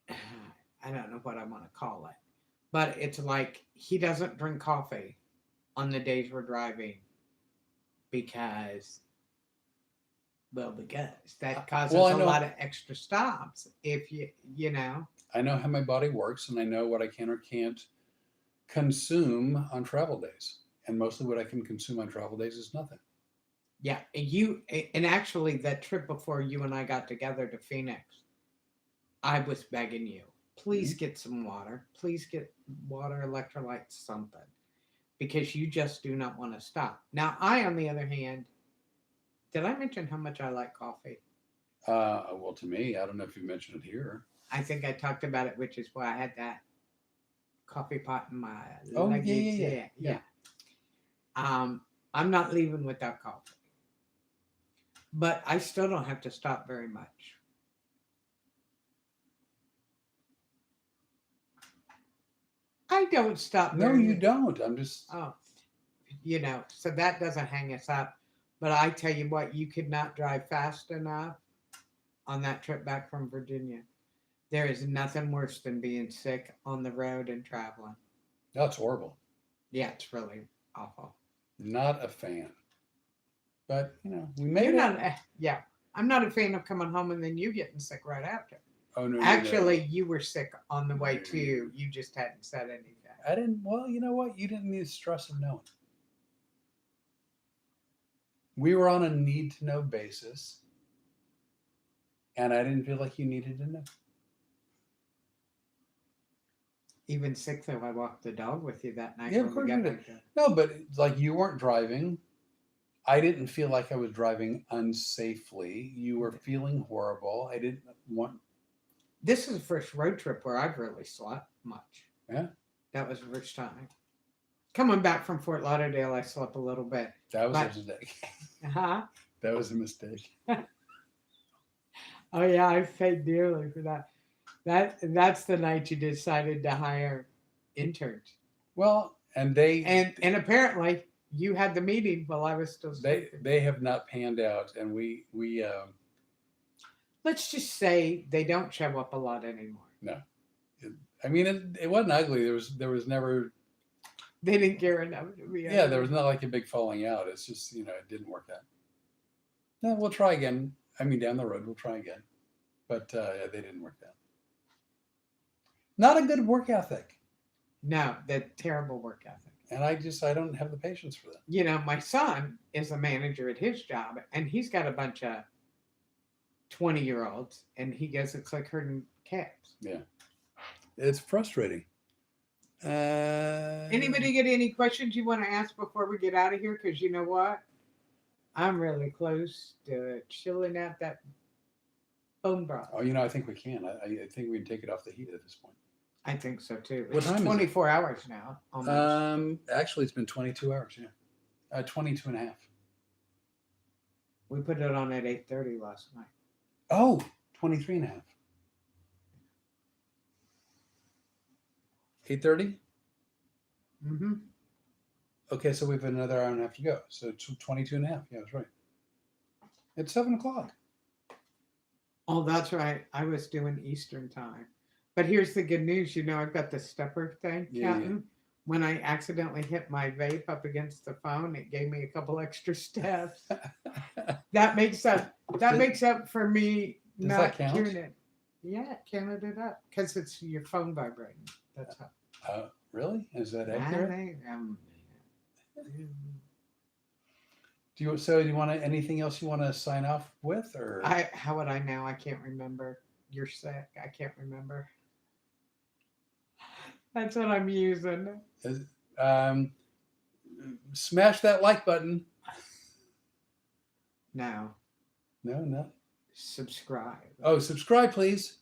I don't know what I want to call it, but it's like he doesn't drink coffee on the days we're driving because that causes Well, I a know- lot of extra stops. If you know, I know how my body works and I know what I can or can't consume on travel days. And mostly what I can consume on travel days is nothing. yeah, and actually that trip before you and I got together to Phoenix, I was begging you, please get some water. Please get water, electrolytes, something. Because you just do not want to stop. Now, I, on the other hand, did I mention how much I like coffee? Well, to me, I don't know if you mentioned it here. I think I talked about it, which is why I had that coffee pot in my Oh, luggage. yeah. I'm not leaving without coffee. But I still don't have to stop very much. I don't stop No, very you much. don't. I'm just. Oh, so that doesn't hang us up. But I tell you what, you could not drive fast enough on that trip back from Virginia. There is nothing worse than being sick on the road and traveling. That's horrible. Yeah, it's really awful. Not a fan. But, we made You're it. not, yeah. I'm not a fan of coming home and then you getting sick right after. Oh, no. Actually, you were sick on the way too. You just hadn't said anything. I didn't. Well, you know what? You didn't need the stress of knowing. We were on a need to know basis. And I didn't feel like you needed to know. Even sick though, I walked the dog with you that night. Yeah, of when course we got you did. back there. No, but it's like you weren't driving. I didn't feel like I was driving unsafely. You were feeling horrible. I didn't want. This is the first road trip where I've really slept much. Yeah. That was the first time. Coming back from Fort Lauderdale, I slept a little bit. That was But- a mistake. Huh? That was a mistake. Oh yeah, I paid dearly for that. That's the night you decided to hire interns. Well, and And apparently you had the meeting while I was still sleeping. they have not panned out, and we Let's just say they don't show up a lot anymore. I mean it wasn't ugly. There was never They didn't care enough to be. yeah, there was not like a big falling out. It's just, it didn't work out. No, we'll try again. I mean, down the road, we'll try again. But yeah, they didn't work out. Not a good work ethic. No, the terrible work ethic. And I don't have the patience for that. You know, my son is a manager at his job, and he's got a bunch of 20-year-olds, and he goes, it's like herding cats. It's frustrating. Anybody get any questions you want to ask before we get out of here? Because you know what? I'm really close to chilling out that bone broth. Oh, I think we can. I think we can take it off the heat at this point. I think so too. What It's time is it? 24 hours now. Almost. Actually, it's been 22 hours. Yeah, 22 and a half. We put it on at 8:30 last night. Oh, 23 and a half. 8:30. Mm-hmm. Okay, so we have another hour and a half to go. So 22 and a half. Yeah, that's right. It's 7 o'clock. Oh, that's right. I was doing Eastern time. But here's the good news. I've got the stepper thing counting. When I accidentally hit my vape up against the phone, it gave me a couple extra steps. That makes up. That Does- makes up for me does not that count? hearing it. Yeah, it counted it up because it's your phone vibrating. That's how. Really? Is that I accurate? think, Do you want anything else you want to sign off with, or how would I know? I can't remember. You're sick. I can't remember. That's what I'm using. smash that like button? No, No. subscribe. Oh, subscribe, please.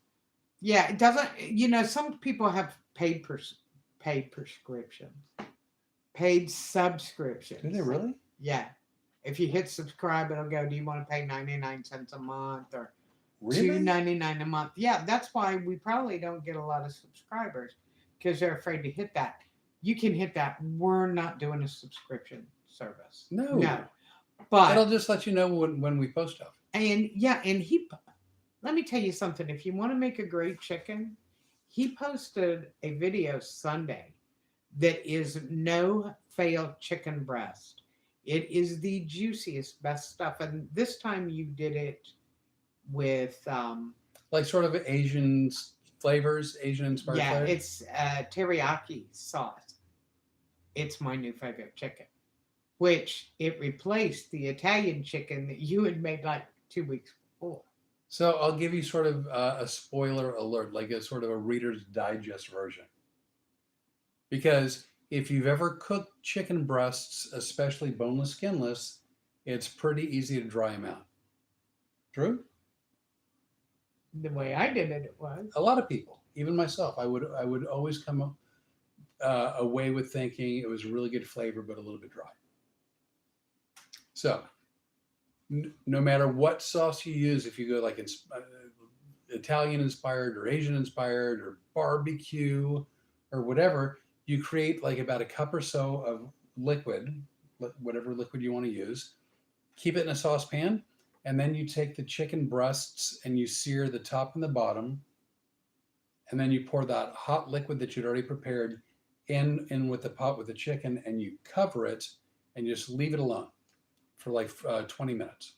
Yeah, it doesn't. Some people have paid prescriptions, paid subscriptions. Do they really? Yeah. If you hit subscribe, it'll go, do you want to pay 99 cents a month or Really? $2.99 a month? Yeah, that's why we probably don't get a lot of subscribers because they're afraid to hit that. You can hit that. We're not doing a subscription service. No. No. But It'll just let you know when we post stuff. and let me tell you something. If you want to make a great chicken, he posted a video Sunday that is no fail chicken breast. It is the juiciest, best stuff. And this time you did it with Like sort of Asian flavors, Asian inspired flavors. it's teriyaki sauce. It's my new favorite chicken, which it replaced the Italian chicken that you had made like 2 weeks before. So I'll give you sort of a spoiler alert, like a sort of a Reader's Digest version. Because if you've ever cooked chicken breasts, especially boneless, skinless, it's pretty easy to dry them out. True? The way I did it, it was. A lot of people, even myself, I would always come away with thinking it was really good flavor, but a little bit dry. So, no matter what sauce you use, if you go like Italian inspired or Asian inspired or barbecue or whatever, you create like about a cup or so of liquid, whatever liquid you want to use, keep it in a saucepan, and then you take the chicken breasts and you sear the top and the bottom, and then you pour that hot liquid that you'd already prepared in with the pot with the chicken, and you cover it and just leave it alone for like 20 minutes.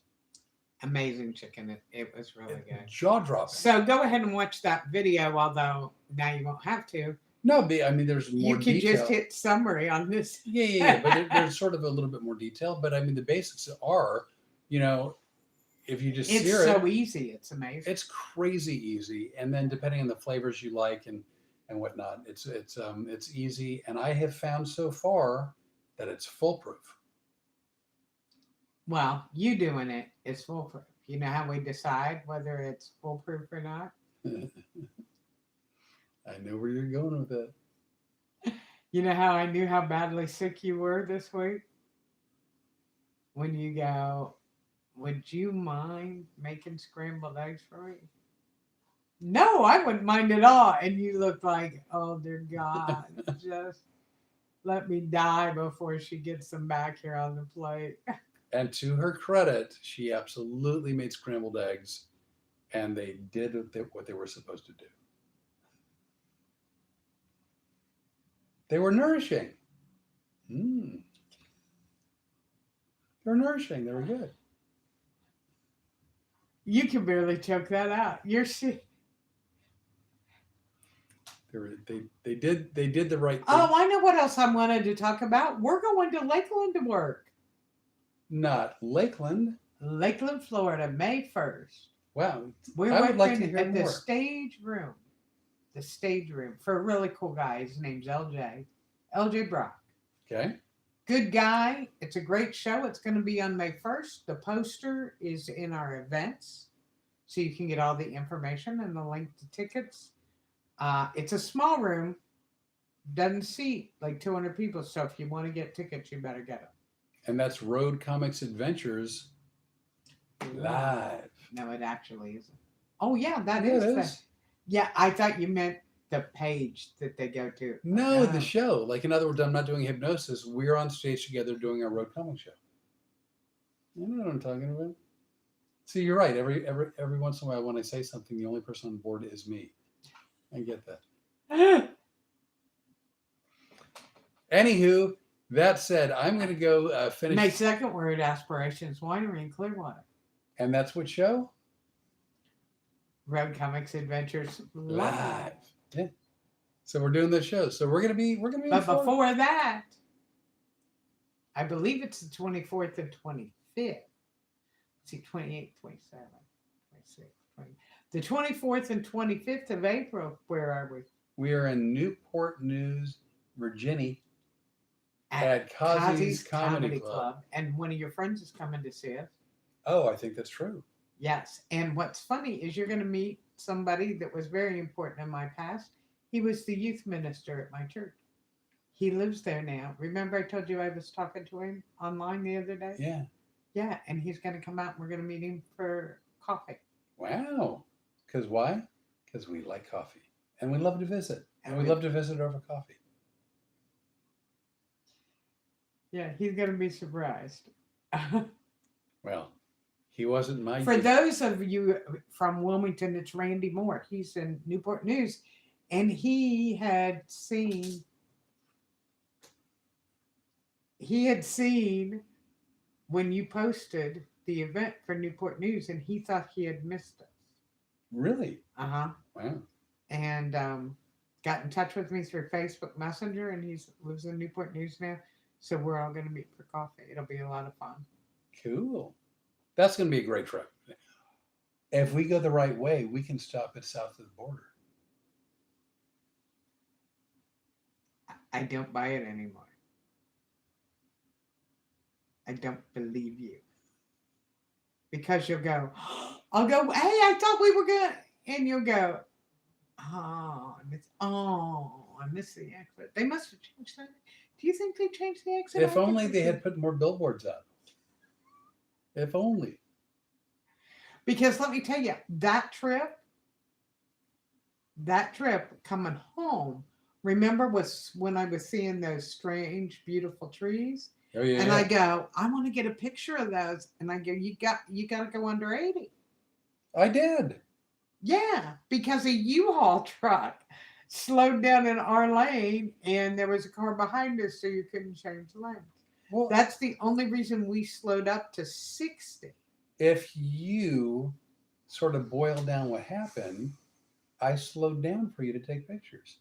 Amazing chicken. It was really good. Jaw dropping. So go ahead and watch that video, although now you won't have to. No, I mean, there's more You can detail. just hit summary on this. Yeah. But there's sort of a little bit more detail. But I mean, the basics are, if you just It's sear so it, easy. It's amazing. it's crazy easy. And then depending on the flavors you like and whatnot, it's easy. And I have found so far that it's foolproof. Well, you doing it is foolproof. You know how we decide whether it's foolproof or not? I know where you're going with it. You know how I knew how badly sick you were this week? When you go, would you mind making scrambled eggs for me? No, I wouldn't mind at all. And you look like, oh dear God, just let me die before she gets them back here on the plate. And to her credit, she absolutely made scrambled eggs, and they did what they were supposed to do. They were nourishing. Mm. They were nourishing. They were good. You can barely choke that out. You're sick. They did the right thing. Oh, I know what else I wanted to talk about. We're going to Lakeland to work. Not Lakeland. Lakeland, Florida, May 1st. Wow. We're I would like to working hear at the more. stage room. The stage room for a really cool guy. His name's LJ. LJ Brock. Okay. Good guy. It's a great show. It's going to be on May 1st. The poster is in our events. So you can get all the information and the link to tickets. It's a small room. Doesn't seat like 200 people. So if you want to get tickets, you better get them. And that's Road Comics Adventures live. No, it actually isn't. Oh, yeah, that Yeah, is. it the- is. Yeah, I thought you meant the page that they go to. No, Oh. the show. Like, in other words, I'm not doing hypnosis. We're on stage together doing our Road Comic show. You know what I'm talking about? See, you're right. Every once in a while, when I say something, the only person on board is me. I get that. Anywho, that said, I'm going to go finish. May 2nd, we're at Aspirations Winery in Clearwater. And that's what show? Road Comics Adventures Live. Yeah. So we're doing this show. So we're gonna be. But in Florida. before that, I believe it's the 24th and 25th. See, 28, 27, 26, 20. The 24th and 25th of April. Where are we? We are in Newport News, Virginia, at Kazi's Comedy Club. And one of your friends is coming to see us. Oh, I think that's true. Yes. And what's funny is you're going to meet somebody that was very important in my past. He was the youth minister at my church. He lives there now. Remember, I told you I was talking to him online the other day? Yeah. Yeah. And he's going to come out and we're going to meet him for coffee. Wow. Because why? Because we like coffee and we love to visit. And we love to visit over coffee. Yeah. He's going to be surprised. Well, he wasn't my. For those of you from Wilmington, it's Randy Moore. He's in Newport News. And he had seen when you posted the event for Newport News, and he thought he had missed us. Really? Uh-huh. Wow. And got in touch with me through Facebook Messenger, and he lives in Newport News now. So we're all going to meet for coffee. It'll be a lot of fun. Cool. That's going to be a great trip. If we go the right way, we can stop at south of the border. I don't buy it anymore. I don't believe you. Because you'll go, I'll go, hey, I thought we were good. And you'll go, I miss the exit. They must have changed that. Do you think they changed the exit? If only they had put more billboards out. If only. Because let me tell you, that trip coming home, remember was when I was seeing those strange, beautiful trees? Oh, yeah. And I go, I want to get a picture of those. And I go, you got to go under 80. I did. Yeah, because a U-Haul truck slowed down in our lane and there was a car behind us, so you couldn't change lanes. Well, That's the only reason we slowed up to 60. if you sort of boil down what happened, I slowed down for you to take pictures.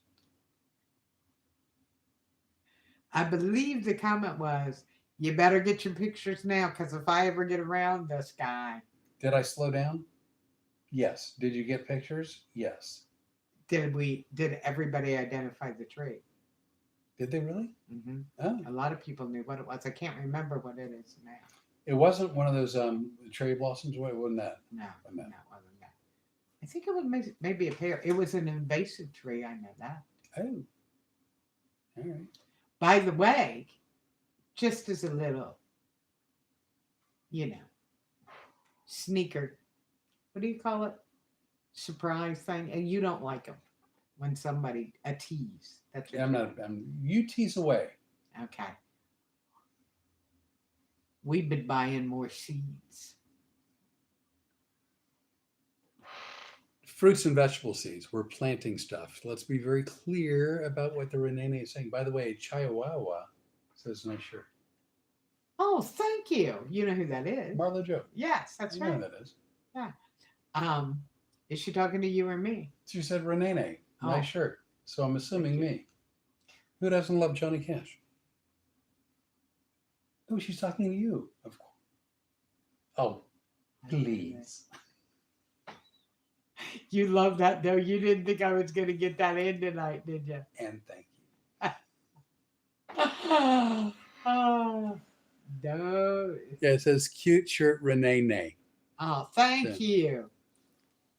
I believe the comment was, you better get your pictures now, because if I ever get around this guy. Did I slow down? Yes. Did you get pictures? Yes. Did everybody identify the tree? Did they really? Mm-hmm. Oh. A lot of people knew what it was. I can't remember what it is now. It wasn't one of those cherry blossoms. What wasn't that? No, Wasn't that? no, it wasn't that. I think it was maybe a pear. It was an invasive tree. I know that. Oh. All right. By the way, just as a little, sneaker, what do you call it? Surprise thing. And you don't like them when somebody, a tease. That's what I'm you not. You tease away. Okay. We've been buying more seeds. Fruits and vegetable seeds. We're planting stuff. Let's be very clear about what the Renee is saying. By the way, Chihuahua says nice shirt. Oh, thank you. You know who that is. Marlo Joe. Yes, that's You know right. who that is. Is she talking to you or me? She said Renee, nice Oh. shirt. So I'm assuming Thank you. me. Who doesn't love Johnny Cash? No, she's talking to you, of course. Oh, please. You love that though. You didn't think I was going to get that in tonight, did you? And thank you. Oh, no. Yeah, it says cute shirt Renee. Oh, thank Yeah. you.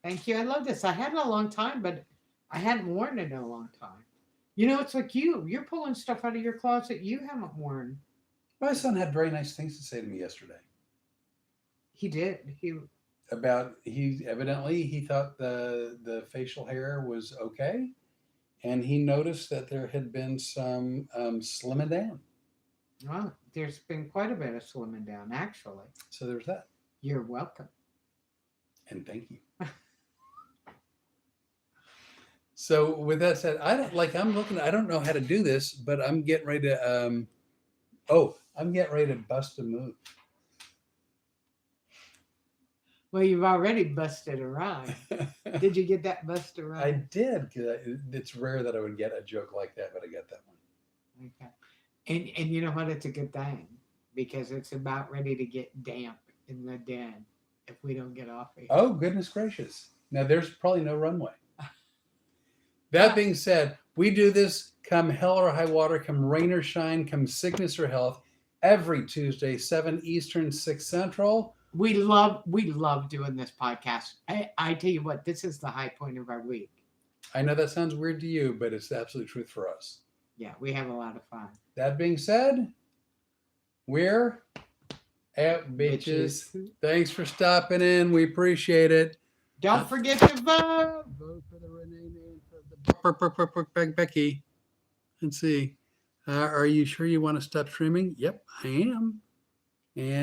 Thank you. I love this. I had it a long time, but I hadn't worn it in a long time. It's like you. You're pulling stuff out of your closet you haven't worn. My son had very nice things to say to me yesterday. He did. He He thought the facial hair was okay, and he noticed that there had been some slimming down. Well, there's been quite a bit of slimming down, actually. So there's that. You're welcome. And thank you. So with that said, I don't know how to do this, but I'm getting ready to I'm getting ready to bust a move. Well, you've already busted a rhyme. Did you get that busted I rhyme? did, because it's rare that I would get a joke like that, but I got that one. Okay. And you know what? It's a good thing because it's about ready to get damp in the den if we don't get off here. Oh, goodness gracious. Now, there's probably no runway. That being said, we do this come hell or high water, come rain or shine, come sickness or health, every Tuesday, 7 Eastern, 6 Central. We love doing this podcast. I tell you what, this is the high point of our week. I know that sounds weird to you, but it's the absolute truth for us. Yeah, we have a lot of fun. That being said, we're out, bitches. Thanks for stopping in. We appreciate it. Don't forget to vote. Vote for the Renee name for the Becky. Let's see. Are you sure you want to stop streaming? Yep, I am. And